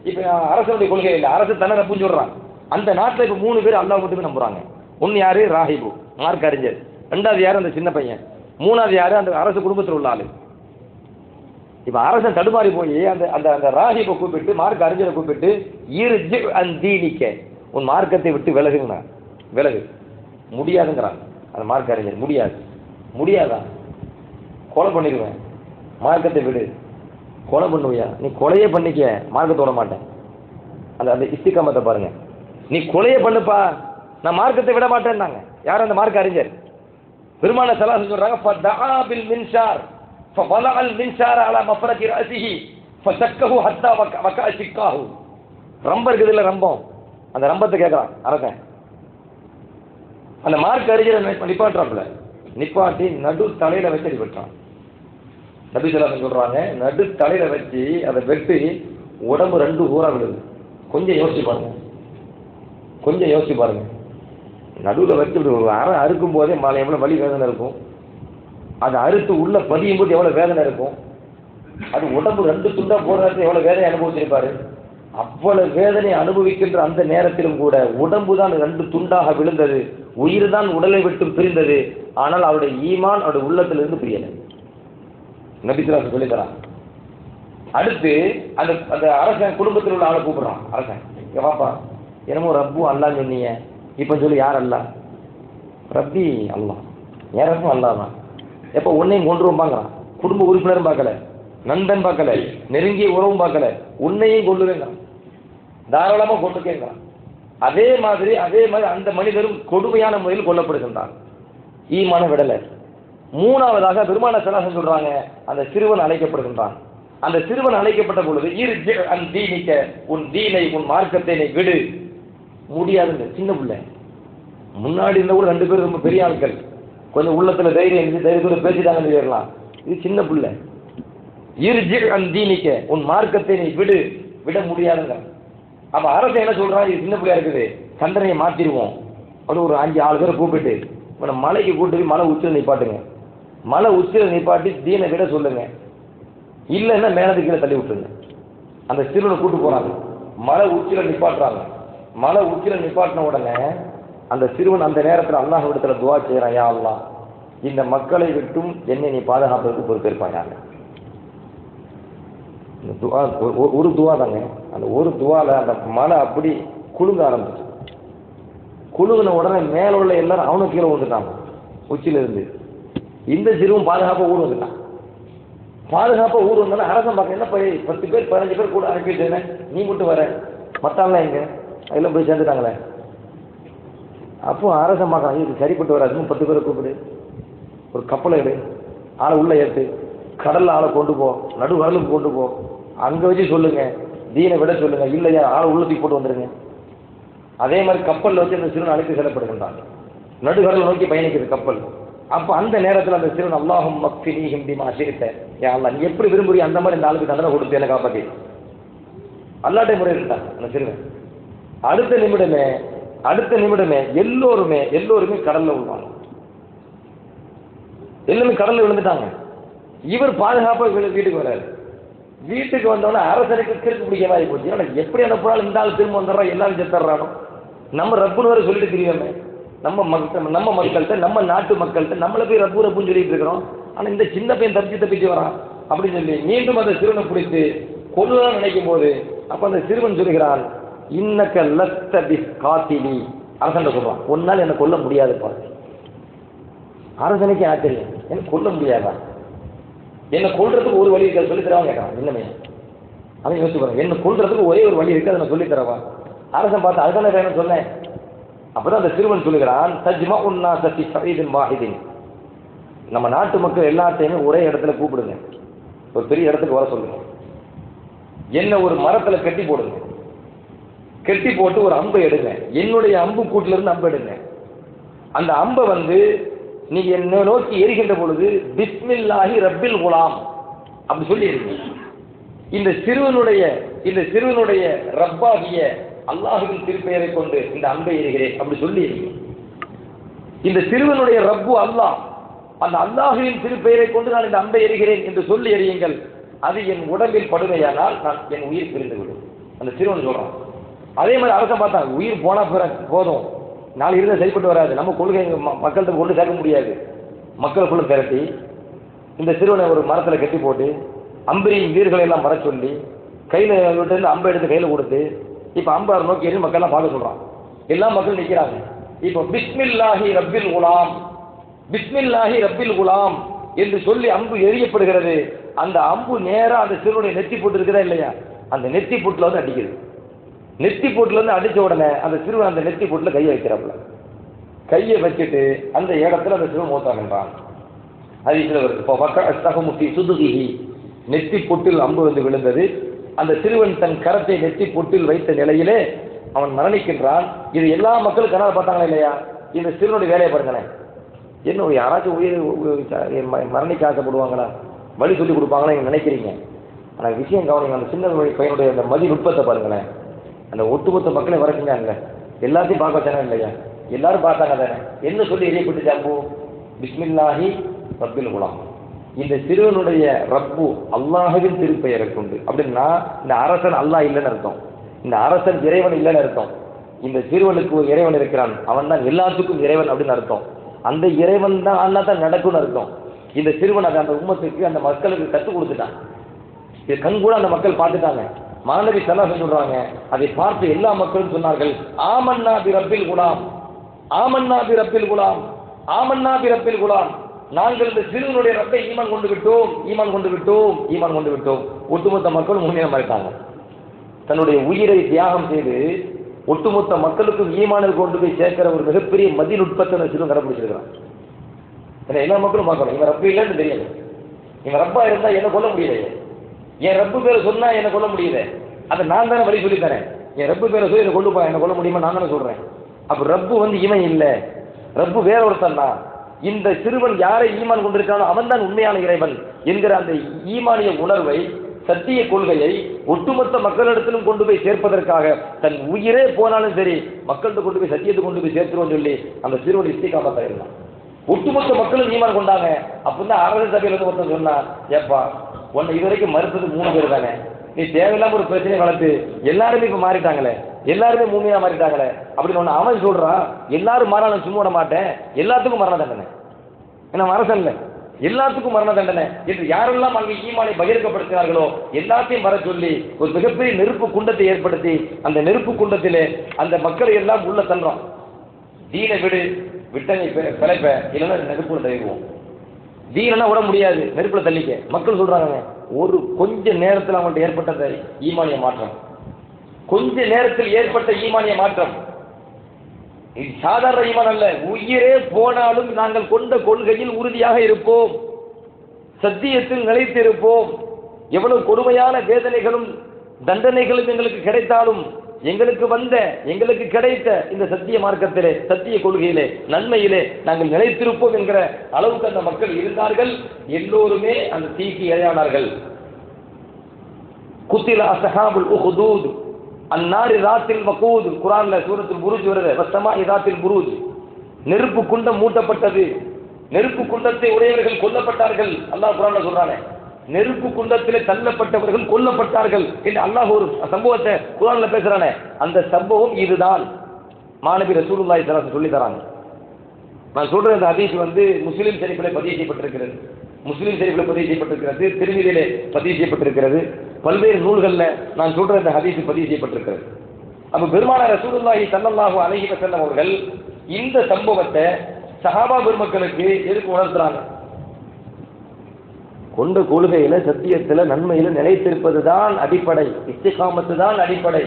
இப்ப அரசனுடைய கொள்கை இல்லை, அரசு தன்னை ரப்புன்னு சொல்றான். அந்த நாட்டில் இப்ப 3 பேர் அல்லாஹ் மட்டுமே நம்புறாங்க. ஒன்னு யாரு, ராஹிபு மார்க்க அறிஞர். 2வது யாரு, அந்த சின்ன பையன். 3வது யாரு, அந்த அரசு குடும்பத்தில் உள்ள ஆளு. இப்ப அரசன் தடுமாறி போய் அந்த அந்த அந்த ராஹிபை கூப்பிட்டு, மார்க்க அறிஞரை கூப்பிட்டு, இர்ஜி அன் தீனிக்க, உன் மார்க்கத்தை விட்டு விலகுங்க, விலகு. முடியாதுங்கிறான் அந்த மார்க்க அறிஞர். முடியாது. முடியாதா? கொலை பண்ணிடுவேன், மார்க்கத்தை விடு. கொலை பண்ணுவியா? நீ கொலையே பண்ணிக்க, மார்க்கத்தை விட மாட்டேன். அந்த அந்த இஸ்திகாமத்தை பாருங்க, நீ கொலையே பண்ணுப்பா, நான் மார்க்கத்தை விட மாட்டேன்னாங்க. யார்? அந்த மார்க்க அறிஞர். பெருமான ஸல்லல்லாஹு சொல்றாங்க, ஃபதஆ பில் மின்ஷார் ஃபவலஅ அல் மின்ஷார அலா மஃபரகி ரஅஸிஹி ஃபஷக்கஹு ஹத்தா வகஅ ஷிக்காஹு. ரம்பம் இருக்குது இல்ல, ரம்பம், அந்த ரம்பத்தை கேட்கறான் அரசன். அந்த மார்க்க அறிஞரை நிப்பாட்டுறாப்புல, நிப்பாட்டி நடு தலையில வச்சு அடிபட்டான். நபி ஸல்லல்லாஹு சொல்றாங்க, நடு தலையில வச்சு அதை வெட்டி உடம்பு 2 ஊரா விடுது. கொஞ்சம் யோசிச்சு பாருங்க, கொஞ்சம் யோசிச்சு பாருங்க. நடுவில் வச்சு ஒரு அரை அறுக்கும் போதே மழை எவ்வளோ வலி வேதனை இருக்கும், அது அறுத்து உள்ள பதியும் போது எவ்வளோ வேதனை இருக்கும், அது உடம்பு 2 துண்டா போடுறது எவ்வளோ வேதனை அனுபவிச்சிருப்பாரு. அவ்வளவு வேதனை அனுபவிக்கின்ற அந்த நேரத்திலும் கூட உடம்பு தான் 2 துண்டாக விழுந்தது, உயிர் தான் உடலை விட்டு பிரிந்தது. ஆனால் அவருடைய ஈமான் அவருடைய உள்ளத்திலிருந்து பிரியலை. நபி ஸல்லல்லாஹு அலைஹி வஸல்லம் சொல்லித்தரான். அடுத்து அந்த அந்த அரசன் குடும்பத்தில் உள்ள ஆளை கூப்பிடுறான். அரசன், வாப்பா, என்னமோ ரப்பு அல்லாஹ் சொன்னீங்க, இப்போ சொல்லி யார் அல்லாஹ்? ரப்பி அல்லாஹ், ஏன் ரப்பும் அல்லாஹ் தான். எப்போ உன்னையும் கொண்டுருவாங்கிறான். குடும்ப உறுப்பினரும் பார்க்கல, நண்பன் பார்க்கல, நெருங்கிய உறவும் பார்க்கல, உன்னையும் கொள்ளுவேங்கிறான், தாராளமாக கொண்டுக்கேங்கிறான். அதே மாதிரி அந்த மனிதரும் கொடுமையான முறையில் கொல்லப்படுகின்றான், ஈமான விடலை. 3வதாக பெருமான ஸல்லல்லாஹு சொல்றாங்க, அந்த சிறுவன் அழைக்கப்படுகின்றான். அந்த சிறுவன் அழைக்கப்பட்ட பொழுது, இர்ஜி அன் தீனிக்க, உன் தீனை, உன் மார்க்கத்தை நீ விடு. முடியாதுங்க, சின்ன பிள்ளை. முன்னாடி இருந்த கூட 2 பேரும் ரொம்ப பெரிய ஆட்கள், கொஞ்சம் உள்ளத்துல தைரியம் இருந்து தைரியத்தோட பேசிட்டாங்கன்னு சொல்லலாம். இது சின்ன பிள்ளை. இர்ஜி அன் தீனிக்க, உன் மார்க்கத்தை நீ விடு. விட முடியாதுங்க. அப்ப அரசு என்ன சொல்றான், இது சின்ன பிள்ளையா இருக்குது, தண்டனையை மாத்திடுவோம். அது ஒரு 5-6 பேரை கூப்பிட்டு இவனை மலைக்கு கூட்டு போய் மலை உச்சியில் நிப்பாட்டுங்க, மலை உச்சியில் நிப்பாட்டி தீனை விட சொல்லுங்க, இல்லைன்னா மேலது கீழே தள்ளி விட்டுருங்க. அந்த சிறுவனை கூட்டு போறாங்க, மலை உச்சியில் நிப்பாட்டுறாங்க. மலை உச்சியில் நிப்பாட்டின உடனே அந்த சிறுவன் அந்த நேரத்தில் அல்லாஹ் இடத்துல துவா செய்யறான், யா அல்லாஹ், இந்த மக்களை விட்டும் என்னை நீ பாதுகாப்பதற்கு பொறுப்பேற்பாங்க. இந்த துவா ஒரு துவா தாங்க. அந்த ஒரு துவால அந்த மலை அப்படி குலுங்க ஆரம்பிச்சு. குலுங்கின உடனே மேல உள்ள எல்லாரும் அவனுக்கு கீழே வந்துட்டாங்க உச்சியில இருந்து. இந்த சிறுவன் பாதுகாப்பா ஊர் வந்துட்டான். பாதுகாப்பா ஊர் வந்தாலும் அரசன் பார்க்க, என்ன 10 பேர் 15 பேர் கூட அனுப்பி வச்சேன், நீ மட்டும் வர, மத்தாலாம் எங்க அதெல்லாம் போய் சேர்ந்துட்டாங்களே. அப்போ அரசன் பார்க்கலாம், இது சரிப்பட்டு வராது, 10 பேரை கூப்பிடு, ஒரு கப்பலை எடு, ஆளை உள்ள ஏற்று, கடல்ல ஆளை கொண்டு போ, நடுவரலுக்கு கொண்டு போ, அங்க வச்சு சொல்லுங்க, தீனை விட சொல்லுங்க, இல்லையா ஆளை உள்ளத்துக்கு போட்டு வந்துருங்க. அதே மாதிரி கப்பலில் வச்சு அந்த சிறுவன் அழைத்து செல்லப்படுகின்றான். நடுகடலை நோக்கி பயணிக்குது கப்பல். அப்ப அந்த நேரத்தில் அந்த சிறுவன் அல்லாஹும் மக்ஃபினீஹிம் பிமா ஷி'த, யா அல்லாஹ் நீ எப்படி விரும்புறியோ அந்த மாதிரி இந்த ஆளுக்கு தண்டனை கொடுத்து என்ன காப்பாத்தி அல்லாஹ்ட்டே முறையிட்டான் அந்த சிறுவன். அடுத்த நிமிடமே எல்லோருமே கடல்ல விழுவாங்க. எல்லாமே கடல்ல விழுந்துட்டாங்க. இவர் பாதுகாப்பா வீட்டுக்கு வர்றாரு. வீட்டுக்கு வந்தோடனே அரசனுக்கு கிறுக்கு பிடிக்க மாதிரி போச்சு. எப்படி அனுப்பினாலும் இந்த ஆள் திரும்ப வந்துடுறோம், எல்லாரும் செத்துறானோ, நம்ம ரப்புன்னு வர சொல்லிட்டு தெரியாம நம்ம மக்கள்கிட்ட நம்ம நாட்டு மக்கள்கிட்ட நம்மளை போய் ரப்புன்னு சொல்லிட்டு இருக்கிறோம். ஆனா இந்த சின்ன பையன் தப்பிச்சு வரான் அப்படின்னு சொல்லி மீண்டும் அந்த சிறுவனை பிடித்து கொல்லலாம் நினைக்கும் போது அப்ப அந்த சிறுவன் சொல்கிறான், இன்னக்க லஸ்த பிகாத்திலி, அரசன் சொல்றான், ஒன்னால் என்ன கொல்ல முடியாதுப்பா. அரசனுக்கு ஆச்சரியம், என்ன கொல்ல முடியாதா, என்ன கொல்றதுக்கு ஒரு வழி இருக்க சொல்லி தரவா கேட்கறான். என்னமே அதை யோசிச்சு என்ன கொல்றதுக்கு ஒரே ஒரு வழி இருக்கு, அதை நான் சொல்லி தரவா. அரசன் பார்த்து அதுதானே வேணும்னு சொன்னேன். அப்பதான் அந்த சிறுவன் சொல்லுகிறான், தஜ்மா உன்னா சத்தி சயீதின் வாஹிதின், நம்ம நாட்டு மக்கள் எல்லாத்தையுமே ஒரே இடத்துல கூப்பிடுங்க, ஒரு பெரிய இடத்துக்கு வர சொல்லுங்க, என்ன ஒரு மரத்துல கட்டி போடுங்க, கட்டி போட்டு ஒரு அம்பை எடுங்க, என்னுடைய அம்பு கூட்டுல இருந்து அம்பு எடுங்க. அந்த அம்பை நீங்க என்ன நோக்கி எரிகின்ற பொழுது பிஸ்மில்லாஹி ரப்பில் குலாம் அப்படி சொல்லி எரிங்க. இந்த சிறுவனுடைய ரப்பாகிய அல்லாஹுவின் திருப்பெயரை கொண்டு இந்த அம்பை எரிகிறேன் அப்படி சொல்லி எரிங்க. இந்த சிறுவனுடைய ரப்பு அல்லாஹ், அந்த அல்லாஹுவின் திருப்பெயரை கொண்டு நான் இந்த அம்பை எரிகிறேன் என்று சொல்லி எறியுங்கள். அது என் உடம்பில் படுமையானால் என் உயிர் பிரிந்து விடும். அந்த சிறுவன் சொல்றான். அதே மாதிரி அரசன் பார்த்தாங்க, உயிர் போனா போதும், நாலு இருந்தால் சரிப்பட்டு வராது, நம்ம கொள்கை மக்கள்கிட்ட கொண்டு சேர்க்க முடியாது. மக்களுக்குள்ள திரட்டி இந்த சிறுவனை ஒரு மரத்தில் கட்டி போட்டு அம்பரியின் வீர்களை எல்லாம் வர சொல்லி கையில் விட்டு அம்பை எடுத்து கையில் கொடுத்து இப்போ அம்பார் நோக்கி எரி மக்கள்லாம் பார்க்க சொல்றான். எல்லா மக்களும் நிற்கிறாங்க. இப்போ பிஸ்மில்லாஹி ரப்பில் குலாம், பிஸ்மில்லாஹி ரப்பில் குலாம் என்று சொல்லி அம்பு எரியப்படுகிறது. அந்த அம்பு நேரா அந்த சிறுவனுடைய நெத்தி போட்டு இருக்குதா இல்லையா, அந்த நெத்தி போட்டுல அடிக்குது. நெத்தி போட்டுல அடிச்ச உடனே அந்த சிறுவன் அந்த நெத்தி போட்டுல கையை வைக்கிறாப்புல. கையை வச்சுட்டு அந்த இடத்துல அந்த சிறுவன் மூத்தாகின்றான். அது இதுல வருது, சுதுகிஹி, நெத்தி பொட்டில் அம்பு விழுந்தது. அந்த சிறுவன் தன் கரத்தை நெத்தி பொட்டில் வைத்த நிலையிலே அவன் மரணிக்கின்றான். இது எல்லா மக்களும் கனவு பார்த்தாங்களா இல்லையா? இந்த சிறுவனுடைய வேலையை பாருங்களேன். என்ன யாராச்சும் உயிர் மரணிக்க ஆசைப்படுவாங்களா, வழி சொல்லி கொடுப்பாங்களா நீங்க நினைக்கிறீங்க? ஆனால் விஷயம் கவனிங்க, அந்த சின்ன பையனுடைய அந்த மதிநுட்பத்தை பாருங்களேன். அந்த ஒட்டுமொத்த மக்களை வர செஞ்சாங்க, எல்லாத்தையும் பார்க்க வச்சாங்க இல்லையா? எல்லாரும் பார்த்தாங்க தானே. என்ன சொல்லி எரியப்பட்டு ஜம்பு, பிஸ்மில்லாஹி ரப்பில் குலாம், இந்த சிறுவனுடைய ரப்பு அல்லாஹுவின் திருப்பெயரை கொண்டு. அப்படின்னா இந்த அரசன் அல்லாஹ் இல்லைன்னு அர்த்தம், இந்த அரசன் இறைவன் இல்லைன்னு அர்த்தம். இந்த சிறுவனுக்கு ஒரு இறைவன் இருக்கிறான், அவன் தான் எல்லாத்துக்கும் இறைவன் அப்படின்னு அர்த்தம். அந்த இறைவன் தான் அல்லாஹ் தான் நடக்கும்னு அர்த்தம். இந்த சிறுவன் அதை அந்த உம்மத்துக்கு அந்த மக்களுக்கு கற்றுக் கொடுத்துட்டான். இது கண் கூட அந்த மக்கள் பார்த்துட்டாங்க. மாணவி சலாஹ் சொல்றாங்க, அதை பார்த்து எல்லா மக்களும் சொன்னார்கள், ஆமன்னா பி ரப்பில் குலாம், ஆமன்னா பி ரப்பில் குலாம், ஆமன்னா பி ரப்பில் குலாம், நாங்கள் இந்த சிறுவனுடைய ரப்பை ஈமான் கொண்டு விட்டோம், ஈமான் கொண்டு விட்டோம், ஈமான் கொண்டு விட்டோம். ஒட்டுமொத்த மக்களும் முன்னேற இருக்காங்க. தன்னுடைய உயிரை தியாகம் செய்து ஒட்டுமொத்த மக்களுக்கும் ஈமானில் கொண்டு போய் சேர்க்கிற ஒரு மிகப்பெரிய மதிநுட்பத்தை சிறுவன் கடைபிடிச்சிருக்கிறான். எல்லா மக்களும் பார்க்கணும், இவன் ரப்பு இல்லைன்னு தெரியாது. இவன் ரப்பா இருந்தா என்ன கொல்ல முடியலையே, என் ரப்பு பேரை சொன்னா என்ன கொல்ல முடியுது, அதை நான் தானே வழி சொல்லி தரேன். என் ரப்பு பேரை சொல்லி என்ன கொண்டு போய் என்ன கொல்ல முடியுமா, நான் தானே சொல்றேன். அப்ப ரப்பு இவன் இல்லை, ரப்பு வேற ஒருத்தன் தான். இந்த சிறுவன் யாரை ஈமான் கொண்டிருக்கானோ அவன் தான் உண்மையான இறைவன் என்கிற அந்த ஈமானிய உணர்வை, சத்திய கொள்கையை ஒட்டுமொத்த மக்களிடத்திலும் கொண்டு போய் சேர்ப்பதற்காக தன் உயிரே போனாலும் சரி மக்கள்கிட்ட கொண்டு போய் சத்தியத்தை கொண்டு போய் சேர்த்துருவோம் சொல்லி அந்த சிறுவன் இஸ்திகாமத்தா இருந்தான். ஒட்டுமொத்த மக்களும் ஈமான் கொண்டாங்க. அப்பதான் அரசு சபையில் ஒருத்தன் சொன்னான், ஏப்பா உன்னை இதுவரைக்கும் மறுத்தது 3 பேர் தானே, நீ தேவையில்லாம ஒரு பிரச்சனையை வளர்த்து எல்லாருமே இப்ப மாறிட்டாங்களே, எல்லாருமே மூமியா மாறிட்டாங்களே அப்படின்னு ஒன்று அவன் சொல்றான். எல்லாரும் மாறாலும் சும்மா விட மாட்டேன், எல்லாத்துக்கும் மரண தண்டனை, ஏன்னா அரசன் இல்லை, எல்லாத்துக்கும் மரண தண்டனை என்று யாரெல்லாம் அங்கே ஈமானை பகிர்க்கப்படுத்தினார்களோ எல்லாத்தையும் வர சொல்லி ஒரு மிகப்பெரிய நெருப்பு குண்டத்தை ஏற்படுத்தி அந்த நெருப்பு குண்டத்திலே அந்த மக்களை எல்லாம் உள்ள தள்ளுறோம். தீனை விடு, விட்டனை பிழைப்ப, இல்லைன்னா நெருப்புல தள்ளிடுவோம். தீனா விட முடியாது, நெருப்புல தள்ளிக்க. மக்கள் சொல்றாங்க, ஒரு கொஞ்ச நேரத்தில் அவங்கள்ட்ட ஏற்பட்ட ஈமானிய மாற்றம், கொஞ்ச நேரத்தில் ஏற்பட்ட ஈமானிய மாற்றம். இது சாதாரண ஈமான் அல்ல, உயிரே போனாலும் நாங்கள் கொண்ட கொள்கையில் உறுதியாக இருப்போம், சத்தியத்தில் நிலைத்திருப்போம். எவ்வளவு கொடுமையான வேதனைகளும் தண்டனைகளும் எங்களுக்கு கிடைத்தாலும் எங்களுக்கு வந்த எங்களுக்கு கிடைத்த இந்த சத்திய மார்க்கத்திலே, சத்திய கொள்கையிலே, நன்மையிலே நாங்கள் நிலைத்திருப்போம் என்கிற அளவுக்கு அந்த மக்கள் இருந்தார்கள். எல்லோருமே அந்த தீக்கு இரையானார்கள். குத்தில அஸ்ஹாபுல் உஹ்தூத் அன்னாரி ராத்தில் வகூத். குர்ஆன்ல சூரத்துல் புரூஜ் வருது, வஸ்ஸமாஇ ராத்தில் புரூஜ். நெருப்பு குண்டம் மூட்டப்பட்டது, நெருப்பு குண்டத்தை உடையவர்கள் கொல்லப்பட்டார்கள். அல்லாஹ் குர்ஆன்ல சொல்றானே, நெருப்பு குண்டத்திலே தள்ளப்பட்டவர்கள் கொல்லப்பட்டார்கள் என்று அல்லாஹ் ஒரு சம்பவத்தை குர்ஆன்ல பேசுறானே, அந்த சம்பவம் இதுதான். மாநபி ரசூலுல்லாஹி ஸல்லல்லாஹு அலைஹி வஸல்லம் சொல்லி தராங்க. நான் சொல்ற இந்த ஹதீஸ் முஸ்லிம் ஷரீஃபிலே பதிவு செய்யப்பட்டிருக்கிறது, முஸ்லிம் ஷரீஃபிலே பதிவு செய்யப்பட்டிருக்கிறது, திருமீதியிலே பதிவு செய்யப்பட்டிருக்கிறது, பல்வேறு நூல்களில் நான் சொல்ற இந்த ஹதீஸ் பதிவு செய்யப்பட்டிருக்கிறது. அப்ப பெருமானார் ரசூலுல்லாஹி ஸல்லல்லாஹு அலைஹி வஸல்லம் அவர்கள் இந்த சம்பவத்தை சஹாபா பெருமக்களுக்கு எதுக்கு உணர்த்துறாங்க? கொண்ட கொள்கையில, சத்தியத்துல, நன்மையில நிலைத்திருப்பது தான் அடிப்படை, இஸ்திகாமத்து தான் அடிப்படை.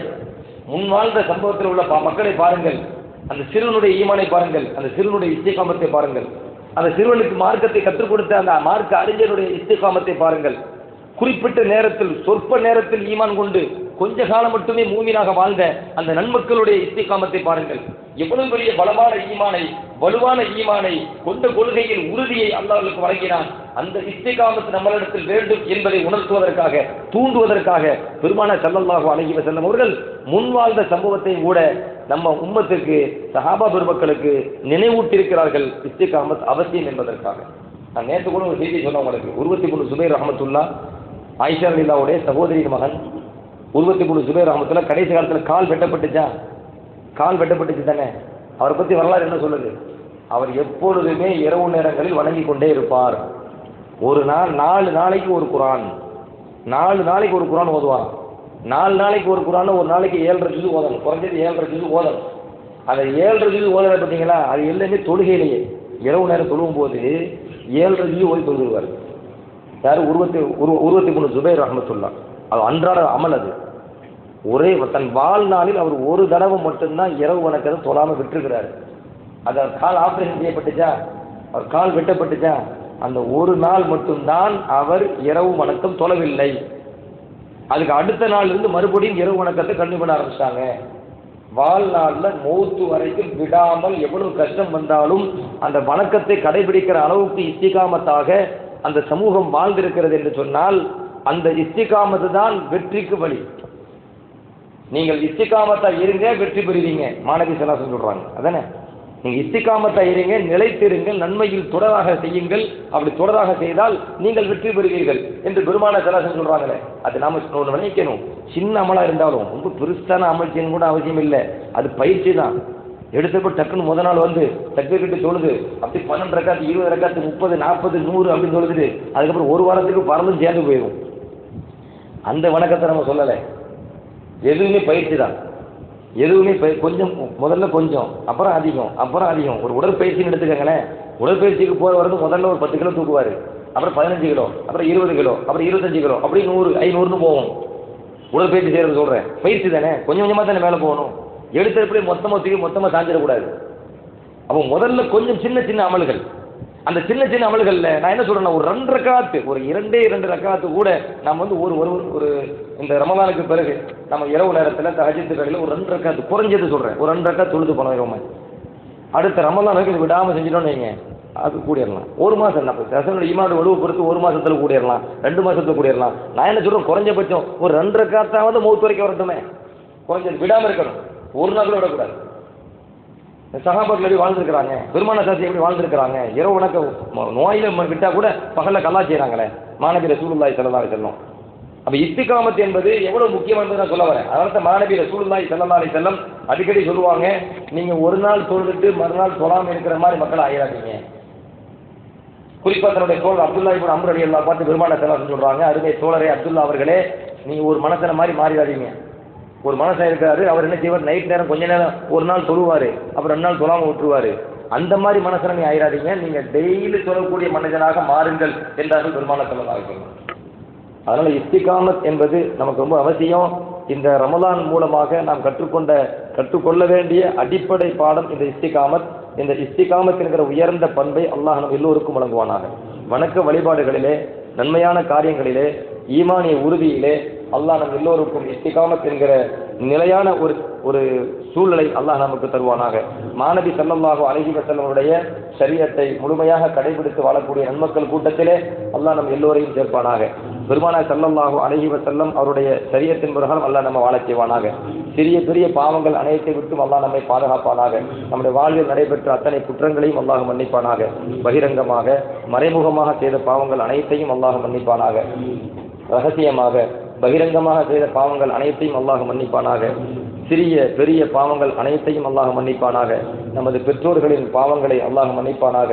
முன்வாழ்ந்த சம்பவத்தில் உள்ள மக்களை பாருங்கள், அந்த சிறுவனுடைய ஈமானை பாருங்கள், அந்த சிறுவனுடைய இஸ்திகாமத்தை பாருங்கள், அந்த சிறுவனுக்கு மார்க்கத்தை கற்றுக் கொடுத்த அந்த மார்க்க அறிஞருடைய இஸ்திகாமத்தை பாருங்கள். குறிப்பிட்ட நேரத்தில், சொற்ப நேரத்தில் ஈமான் கொண்டு கொஞ்ச காலம் மட்டுமே மூமினாக வாழ்ந்த அந்த நன்மக்களுடைய இஸ்திகாமத்தை பாருங்கள். எவ்வளவு பெரிய பலமான ஈமானை, வலுவான ஈமானை, கொண்ட கொள்கையில் உறுதியை அல்லாஹ்வுக்கு வழங்கினான். அந்த இஸ்திகாமத் நம்மளிடத்தில் வேண்டும் என்பதை உணர்த்துவதற்காக, தூண்டுவதற்காக பெருமானார் ஸல்லல்லாஹு அலைஹி வஸல்லம் அவர்கள் முன்வாழ்ந்த சம்பவத்தை கூட நம்ம உம்மத்துக்கு, சஹாபா பெருமக்களுக்கு நினைவூட்டியிருக்கிறார்கள். இஸ்திகாமத் அவசியம் என்பதற்காக. நான் நேற்று கூட ஒரு செய்தி சொன்னேன் உங்களுக்கு. உர்வத் இப்னு சுபைர் ரஹ்மத்துல்லாஹ், ஆயிஷா ரலியல்லாஹுடைய சகோதரியின் மகன் உர்வத் இப்னு சுபைர் ரஹ்மத்துல்லாஹ் கடைசி காலத்தில் கால் வெட்டப்பட்டுச்சா? கால் வெட்டப்பட்டுச்சு தானே. அவரை பற்றி வரலாறு என்ன சொல்லுது? அவர் எப்பொழுதுமே இரவு நேரங்களில் வணங்கி கொண்டே இருப்பார். ஒரு நாள் 4 நாளைக்கு ஒரு குரான், 4 நாளைக்கு ஒரு குரான் ஓதுவார். 4 நாளைக்கு ஒரு குரான், ஒரு நாளைக்கு 7.5 ஜுஸ் ஓதணும், குறைஞ்சது 7.5 ஜுஸ் ஓதணும். அந்த 7.5 ஜுஸ் ஓதுறத பார்த்தீங்களா, அது எல்லாமே தொழுகையிலேயே. இரவு நேரம் தொழுவும் போது 7.5 ஜுஸ் ஓதி தொழுதுவார். யார்? உர்வத் இப்னு சுபைர் ரஹ்மத்துல்லாஹ். அது அன்றாட அமல். அது ஒரே தன் வாழ்நாளில் அவர் ஒரு தடவை மட்டும்தான் இரவு வணக்கத்தை தொழாமல் விட்டுருக்கிறார். அது கால் ஆபரேஷன் செய்யப்பட்டுச்சா, அவர் கால் வெட்டப்பட்டுச்சா, அந்த ஒரு நாள் மட்டும்தான் அவர் இரவு வணக்கம் தொழவில்லை. அதுக்கு அடுத்த நாள் இருந்து மறுபடியும் இரவு வணக்கத்தை கண்டிப்பாக பண்ண ஆரம்பிச்சிட்டாங்க. வாழ்நாளில் மௌத்து வரைக்கும் விடாமல் எவ்வளவு கஷ்டம் வந்தாலும் அந்த வணக்கத்தை கடைபிடிக்கிற அளவுக்கு இஸ்திகாமத்தாக அந்த சமூகம் வாழ்ந்திருக்கிறது என்று சொன்னால், அந்த இஸ்திகாமத்து தான் வெற்றிக்கு வழி. நீங்கள் இஸ்திகாமத்தா இருங்க, வெற்றி பெறுவீங்க. மாநபி ஸல்லல்லாஹு அலைஹி வஸல்லம் சொல்றாங்க அதானே. நீங்க இஸ்திகாமத்தா இருங்க, நிலைத்திருங்கள், நன்மையில் தொடராக செய்யுங்கள். அப்படி தொடராக செய்தால் நீங்கள் வெற்றி பெறுவீர்கள் என்று பெருமானார் ஸல்லல்லாஹு அலைஹி வஸல்லம் சொல்றாங்களே. அது நாம ஒன்று நினைக்கணும். சின்ன அமலா இருந்தாலும் ரொம்ப பெருசான அமல் செய்யணும் கூட அவசியம் இல்லை. அது பயிற்சி தான். எடுத்தப்போ டக்குன்னு முத நாள் வந்து தக்பீர் தொழுது அப்படி 12 ரக்காத்து, 20 ரக்காத்து, 30, 40, 100 அப்படின்னு தொழுதுட்டு அதுக்கப்புறம் ஒரு வாரத்துக்கு பறந்தும் சேர்ந்து போயிடும். அந்த வணக்கத்தை நம்ம சொல்லலை. எதுவுமே பயிற்சி தான். எதுவுமே கொஞ்சம், முதல்ல கொஞ்சம், அப்புறம் அதிகம், அப்புறம் அதிகம். ஒரு உடற்பயிற்சின்னு எடுத்துக்கங்களேன். உடற்பயிற்சிக்கு போகிற வரது முதல்ல ஒரு 10 கிலோ தூக்குவார், அப்புறம் 15 கிலோ, அப்புறம் 20 கிலோ, அப்புறம் 25 கிலோ, அப்படி 100, 500ன்னு போகும். உடற்பயிற்சி செய்கிறது சொல்கிறேன், பயிற்சி தானே. கொஞ்சம் கொஞ்சமாக தானே மேலே போகணும். எடுத்தப்படி மொத்தமாக சாஞ்சிடக்கூடாது. அப்போ முதல்ல கொஞ்சம் சின்ன சின்ன அமல்கள். அந்த சின்ன சின்ன அமல்களில் நான் என்ன சொல்கிறேன்னா, ஒரு 2 ரக்காத்து, ஒரு 2 ரக்காத்து கூட நம்ம வந்து ஒரு இந்த ரமலானுக்கு பிறகு நம்ம இரவு நேரத்தில் தஹஜ்ஜுத் வேளையில் ஒரு 2 ரக்காத்து குறைஞ்சது சொல்கிறேன், ஒரு 2 ரக்காத்து தொழுது போனோம். அடுத்த ரமலானுக்கு இது விடாமல் செஞ்சிட்டோம்னு வைங்க, அது கூடிடலாம். ஒரு மாதம் நம்ம ரசனோட ஈமானோட வலுவை பொறுத்து 1 மாதத்தில் கூடிடலாம், 2 மாதத்தில் கூடிடலாம். நான் என்ன சொல்கிறேன், குறைஞ்சபட்சம் ஒரு 2 ரக்காத்தாவது மௌத் வரைக்கும் வரட்டுமே. குறைஞ்சது விடாமல் இருக்கணும், ஒரு நாள் கூட விடக்கூடாது. சஹாபாக்கள் எப்படி வாழ்ந்துருக்கிறாங்க, பெருமானார் ஸல்லல்லாஹு எப்படி வாழ்ந்துருக்கிறாங்க. இரவு வணக்க நோயில் விட்டால் கூட பகலில் கல்லா செய்கிறாங்களே மாநபி ரசூலுல்லாஹி ஸல்லல்லாஹு அலைஹி வஸல்லம். அப்போ இஸ்திகாமத் என்பது எவ்வளோ முக்கியமானது நான் சொல்ல வரேன். அதனால மாநபி ரசூலுல்லாஹி ஸல்லல்லாஹு அலைஹி வஸல்லம் அடிக்கடி சொல்லுவாங்க, நீங்கள் ஒரு நாள் தொழுதுட்டு மறுநாள் தொழாமல் இருக்கிற மாதிரி மக்கள் ஆகிறாதீங்க. குறிப்பாக தன்னுடைய தோழர் அப்துல்லா இப்னு அம்ர் ரலியல்லாஹு பார்த்து பெருமானார் ஸல்லல்லாஹு அலைஹி சொல்கிறாங்க, அருமை தோழரே அப்துல்லா அவர்களே, நீங்கள் ஒரு மனசனை மாதிரி மாறிடாதீங்க. ஒரு மனசன் இருக்காரு, அவர் என்ன செய்வார், நைட் நேரம் கொஞ்ச நேரம் ஒரு நாள் தொழுவார், அப்புறம் 2 நாள் தொழாமல் விட்டுருவார். அந்த மாதிரி மனசனை நீ ஆயிடாதீங்க, நீங்கள் டெய்லி தொழக்கூடிய மனிதனாக மாறுங்கள் என்றார்கள் பெருமானார் ஸல்லல்லாஹு அலைஹி வஸல்லம். அதனால் இஸ்திகாமத் என்பது நமக்கு ரொம்ப அவசியம். இந்த ரமலான் மூலமாக நாம் கற்றுக்கொள்ள வேண்டிய அடிப்படை பாடம் இந்த இஸ்திகாமத். இந்த இஸ்திகாமத் என்கிற உயர்ந்த பண்பை அல்லாஹ் நம் எல்லோருக்கும் வழங்குவானாக. வணக்க வழிபாடுகளிலே, நன்மையான காரியங்களிலே, ஈமானிய உறுதியிலே, அல்லாஹ் நம் எல்லோருக்கும் இஸ்திகாமத் என்கிற நிலையான ஒரு சூழ்நிலை அல்லாஹ் நமக்கு தருவானாக. மாநபி ஸல்லல்லாஹு அலைஹி வஸல்லமுடைய ஷரியத்தை முழுமையாக கடைபிடித்து வாழக்கூடிய நன்மக்கள் கூட்டத்திலே அல்லாஹ் நம் எல்லோரையும் சேர்ப்பானாக. பெருமானார் ஸல்லல்லாஹு அலைஹி வஸல்லம் அவருடைய ஷரியத்தின் பிரகாரம் அல்லாஹ் நம்ம வாழச் செய்வானாக. சிறிய பெரிய பாவங்கள் அனைத்தை விட்டும் அல்லாஹ் நம்மை பாதுகாப்பானாக. நம்முடைய வாழ்வில் நடைபெற்ற அத்தனை குற்றங்களையும் அல்லாஹ் மன்னிப்பானாக. பகிரங்கமாக மறைமுகமாக செய்த பாவங்கள் அனைத்தையும் அல்லாஹ் மன்னிப்பானாக. ரகசியமாக பகிரங்கமாக செய்த பாவங்கள் அனைத்தையும் அல்லாஹ் மன்னிப்பானாக. சிறிய பெரிய பாவங்கள் அனைத்தையும் அல்லாஹ் மன்னிப்பானாக. நமது பெற்றோர்களின் பாவங்களை அல்லாஹ் மன்னிப்பானாக.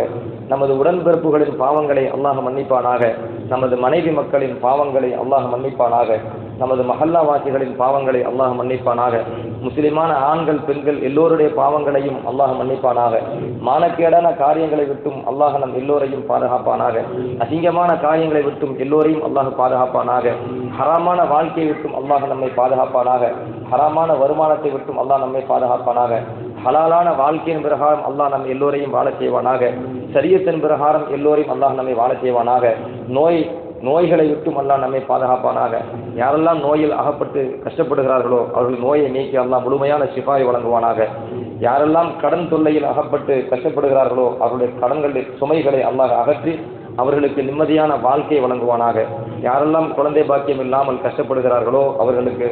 நமது உடன்பிறப்புகளின் பாவங்களை அல்லாஹ் மன்னிப்பானாக. நமது மனைவி மக்களின் பாவங்களை அல்லாஹ் மன்னிப்பானாக. நமது மஹல்லாவாசிகளின் பாவங்களை அல்லாஹ் மன்னிப்பானாக. முஸ்லிமான ஆண்கள் பெண்கள் எல்லோருடைய பாவங்களையும் அல்லாஹ் மன்னிப்பானாக. மானக்கேடான காரியங்களை விட்டும் அல்லாஹ் நம் எல்லோரையும் பாதுகாப்பானாக. அசிங்கமான காரியங்களை விட்டும் எல்லோரையும் அல்லாஹ் பாதுகாப்பானாக. ஹராமான வாழ்க்கையை விட்டும் அல்லாஹ் நம்மை பாதுகாப்பானாக. ஹராமான வருமானத்தை விட்டும் அல்லாஹ் நம்மை பாதுகாப்பானாக. ஹலாலான வாழ்க்கையின் பிரகாரம் அல்லாஹ் நம் எல்லோரையும் வாழச் செய்வானாக. ஷரியத்தின் பிரகாரம் எல்லோரையும் அல்லாஹ் நம்மை வாழச் செய்வானாக. நோய்களை விட்டும் அல்லாஹ் நம்மை பாதுகாப்பானாக. யாரெல்லாம் நோயில் அகப்பட்டு கஷ்டப்படுகிறார்களோ அவர்கள் நோயை நீக்கி அல்லாஹ் முழுமையான ஷிஃபாயை வழங்குவானாக. யாரெல்லாம் கடன் தொல்லையில் அகப்பட்டு கஷ்டப்படுகிறார்களோ அவர்களுடைய கடன்களின் சுமைகளை அல்லாஹ் அகற்றி அவர்களுக்கு நிம்மதியான வாழ்க்கையை வழங்குவானாக. யாரெல்லாம் குழந்தை பாக்கியம் இல்லாமல் கஷ்டப்படுகிறார்களோ அவர்களுக்கு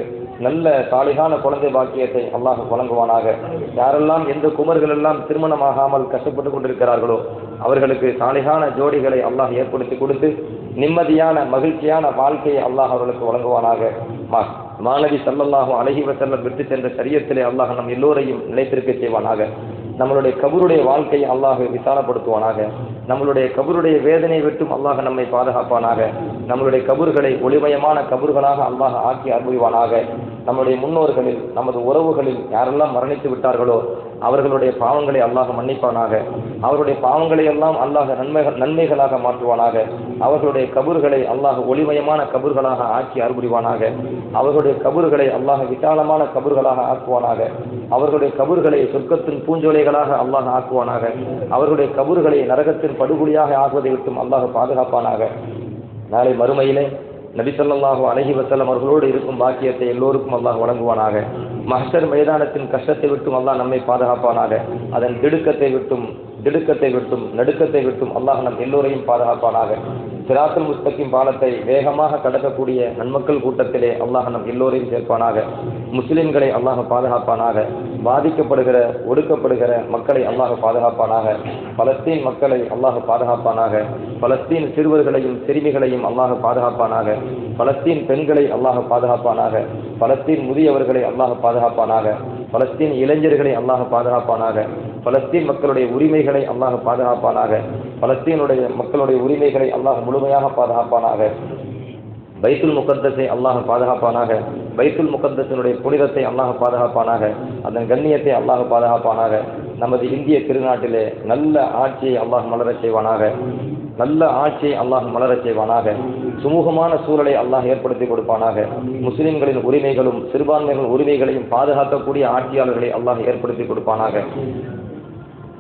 நல்ல சாலிகான குழந்தை பாக்கியத்தை அல்லாஹ் வழங்குவானாக. யாரெல்லாம் எந்த குமர்கள் எல்லாம் திருமணமாகாமல் கஷ்டப்பட்டு கொண்டிருக்கிறார்களோ அவர்களுக்கு சாலிகான ஜோடிகளை அல்லாஹ் ஏற்படுத்தி கொடுத்து நிம்மதியான மகிழ்ச்சியான வாழ்க்கையை அல்லாஹ் அவர்களுக்கு வழங்குவானாக. மாநபி ஸல்லல்லாஹு அலைஹி வஸல்லம் விட்டு சென்ற ஷரியத்திலே அல்லாஹ் நம் எல்லோரையும் நிலைத்திருக்க செய்வானாக. நம்மளுடைய கபருடைய வாழ்க்கையை அல்லாஹ் விசாலப்படுத்துவானாக. நம்மளுடைய கபருடைய வேதனை விட்டும் அல்லாஹ் நம்மை பாதுகாப்பானாக. நம்மளுடைய கபர்களை ஒளிமயமான கபர்களாக அல்லாஹ் ஆக்கி அருள்வானாக. நம்முடைய முன்னோர்களில் நமது உறவுகளில் யாரெல்லாம் மரணித்து விட்டார்களோ அவர்களுடைய பாவங்களை அல்லாஹ் மன்னிப்பானாக. அவர்களுடைய பாவங்களை எல்லாம் அல்லாஹ் நன்மைகளாக மாற்றுவானாக. அவர்களுடைய கபர்களை அல்லாஹ் ஒளிமயமான கபர்களாக ஆக்கி அருள்வானாக. அவர்களுடைய கபர்களை அல்லாஹ் விசாலமான கபர்களாக ஆக்குவானாக. அவர்களுடைய கபர்களை சொர்க்கத்தின் பூஞ்சோலைகளாக அல்லாஹ் ஆக்குவானாக. அவர்களுடைய கபர்களை நரகத்தின் படுகொலியாக ஆகுவதை விட்டும் அல்லாஹ் பாதுகாப்பானாக. நாளை மறுமையிலே நபி ஸல்லல்லாஹு அலைஹி வஸல்லம் அவர்களோடு இருக்கும் பாக்கியத்தை எல்லோருக்கும் அல்லாஹ் வழங்குவானாக. மஹ்ஷர் மைதானத்தின் கஷ்டத்தை விட்டும் அல்லாஹ் நம்மை பாதுகாப்பானாக. அதன் திடுக்கத்தை விட்டும் நடுக்கத்தை விட்டும் அல்லாஹ் நம் எல்லோரையும் பாதுகாப்பானாக. சிராத்துல் முஸ்தகீம் பாலத்தை வேகமாக கடக்கக்கூடிய நன்மக்கள் கூட்டத்திலே அல்லாஹ் நம் எல்லோரையும் சேர்ப்பானாக. முஸ்லிம்களை அல்லாஹ் பாதுகாப்பானாக. பாதிக்கப்படுகிற ஒடுக்கப்படுகிற மக்களை அல்லாஹ் பாதுகாப்பானாக. பலஸ்தீன் மக்களை அல்லாஹ் பாதுகாப்பானாக. பலஸ்தீன் சிறுவர்களையும் சிறுமிகளையும் அல்லாஹ் பாதுகாப்பானாக. பலஸ்தீன் பெண்களை அல்லாஹ் பாதுகாப்பானாக. பலஸ்தீன் முதியவர்களை அல்லாஹ் பாதுகாப்பானாக. பலஸ்தீன் இளைஞர்களை அல்லாஹ் பாதுகாப்பானாக. பலஸ்தீன் மக்களுடைய உரிமைகளை அல்லாஹ் பாதுகாப்பானாக. பலஸ்தீனுடைய மக்களுடைய உரிமைகளை அல்லாஹ் முழுமையாக பாதுகாப்பானாக. பைத்துல் முகத்தஸை அல்லாஹ் பாதுகாப்பானாக. பைத்துல் முகத்தஸினுடைய புனிதத்தை அல்லாஹ் பாதுகாப்பானாக. அதன் கண்ணியத்தை அல்லாஹ் பாதுகாப்பானாக. நமது இந்திய திருநாட்டிலே நல்ல ஆட்சியை அல்லாஹ் மலரச் செய்வானாக. நல்ல ஆட்சியை அல்லாஹ் மலரச் செய்வானாக. சுமூகமான சூழலை அல்லாஹ் ஏற்படுத்தி கொடுப்பானாக. முஸ்லிம்களின் உரிமைகளும் சிறுபான்மைகளின் உரிமைகளையும் பாதுகாக்கக்கூடிய ஆட்சியாளர்களை அல்லாஹ் ஏற்படுத்தி கொடுப்பானாக.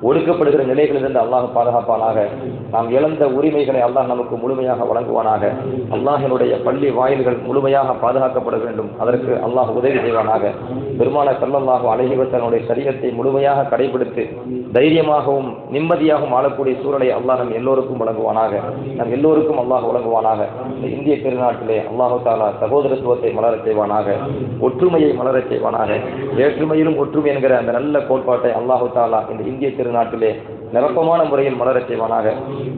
ஒடுக்கப்படுகிற நிலைகளிலிருந்து அல்லாஹ் பாதுகாப்பானாக. நாம் இழந்த உரிமைகளை அல்லாஹ் நமக்கு முழுமையாக வழங்குவானாக. அல்லாஹினுடைய பள்ளி வாயில்கள் முழுமையாக பாதுகாக்கப்பட வேண்டும். அதற்கு அல்லாஹ் உதவி செய்வானாக. பெருமானார் ஸல்லல்லாஹு அலைஹி வஸல்லம் ஷரியத்தை முழுமையாக கடைபிடித்து தைரியமாகவும் நிம்மதியாகவும் ஆளக்கூடிய சூழலை அல்லாஹ் நம் எல்லோருக்கும் வழங்குவானாக. நம் எல்லோருக்கும் அல்லாஹ் வழங்குவானாக. இந்த இந்திய திருநாட்டிலே அல்லாஹு தஆலா சகோதரத்துவத்தை மலரச் செய்வானாக. ஒற்றுமையை மலரச் செய்வானாக. வேற்றுமையிலும் ஒற்றுமை என்கிற அந்த நல்ல கோட்பாட்டை அல்லாஹு தஆலா இந்த இந்திய நாட்டிலே நிரப்பமான முறையில் மலரச் செய்வானாக.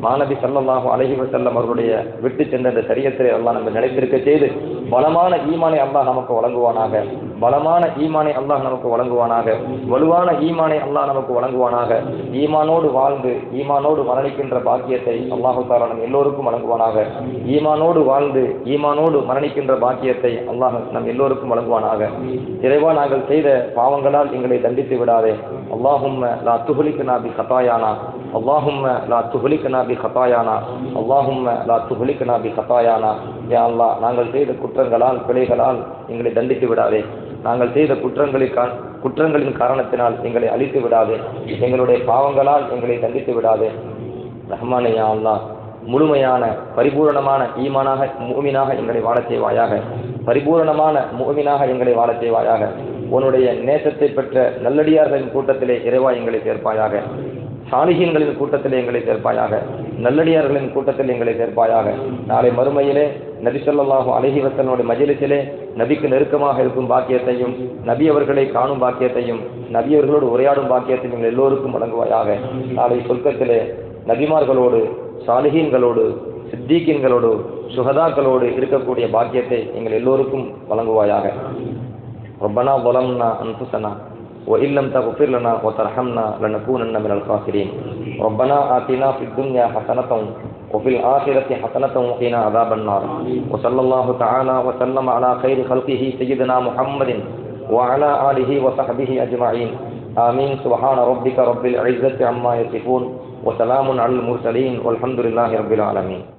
மாநபி ஸல்லல்லாஹு அலைஹி வஸல்லம் அவர்களுடைய விட்டு சென்ற இந்த ஷரியத்தை அல்லாஹ் நம்ம நிலைத்திருக்க செய்து பலமான ஈமானை அல்லாஹ் நமக்கு வழங்குவானாக. பலமான ஈமானை அல்லாஹ் நமக்கு வழங்குவானாக. வலுவான ஈமானை அல்லாஹ் நமக்கு வழங்குவானாக. ஈமானோடு வாழ்ந்து ஈமானோடு மரணிக்கின்ற பாக்கியத்தை அல்லாஹு தஆலா நம் எல்லோருக்கும் வழங்குவானாக. ஈமானோடு வாழ்ந்து ஈமானோடு மரணிக்கின்ற பாக்கியத்தை அல்லாஹ் நம் எல்லோருக்கும் வழங்குவானாக. இறைவா, நாங்கள் செய்த பாவங்களால் எங்களை தண்டித்து விடாதே. அல்லாஹும்ம லா துஹ்லிக்னா பி கதாயானா. அல்லாஹும்ம லா துஹ்லிக்னா பி கதாயானா. அல்லாஹும்ம லா துஹ்லிக்னா பி கதாயானா. யா அல்லாஹ், நாங்கள் செய்த குற்றங்களால் பிழைகளால் எங்களை தண்டித்து விடாதே. நாங்கள் செய்த குற்றங்களின் காரணத்தினால் எங்களை அழித்து விடாதே. எங்களுடைய பாவங்களால் எங்களை தண்டித்து விடாதே. ரஹ்மானே, யா அல்லாஹ், முழுமையான பரிபூரணமான ஈமானாக மூமினாக எங்களை வாழச் செய்வாயாக. பரிபூரணமான முஃமினாக எங்களை வாழச் செய்வாயாக. உன்னுடைய நேசத்தை பெற்ற நல்லடியார்களின் கூட்டத்திலே இறைவா எங்களை சேர்ப்பாயாக. சாலிஹீன்களின் கூட்டத்திலே எங்களை சேர்ப்பாயாக. நல்லடியார்களின் கூட்டத்தில் எங்களை சேர்ப்பாயாக. நாளை மறுமையிலே நபி ஸல்லல்லாஹு அலைஹி வஸல்லம் மஜ்லிஸிலே நபிக்கு நெருக்கமாக இருக்கும் பாக்கியத்தையும், நபி அவர்களை காணும் பாக்கியத்தையும், நபி அவர்களோடு உரையாடும் பாக்கியத்தையும் எங்கள் எல்லோருக்கும் வழங்குவாயாக. நாளை சொர்க்கத்திலே நபிமார்களோடு, சாலிஹீன்களோடு, சித்தீக்கீன்களோடு, சுஹதாக்களோடு இருக்கக்கூடிய பாக்கியத்தை எங்கள் எல்லோருக்கும் வழங்குவாயாக. ரப்பனா ظلمنا أنفسنا وإن لم تغفر لنا وترحمنا لنكونن من الخاسرين. ربنا آتنا في الدنيا حسنة وفي الآخرة حسنة وقنا عذاب النار. وصلى الله تعالى وسلم على خير خلقه سيدنا محمد وعلى آله وصحبه أجمعين. آمين. سبحان ربك رب العزة عما يصفون وسلام على المرسلين والحمد لله رب العالمين.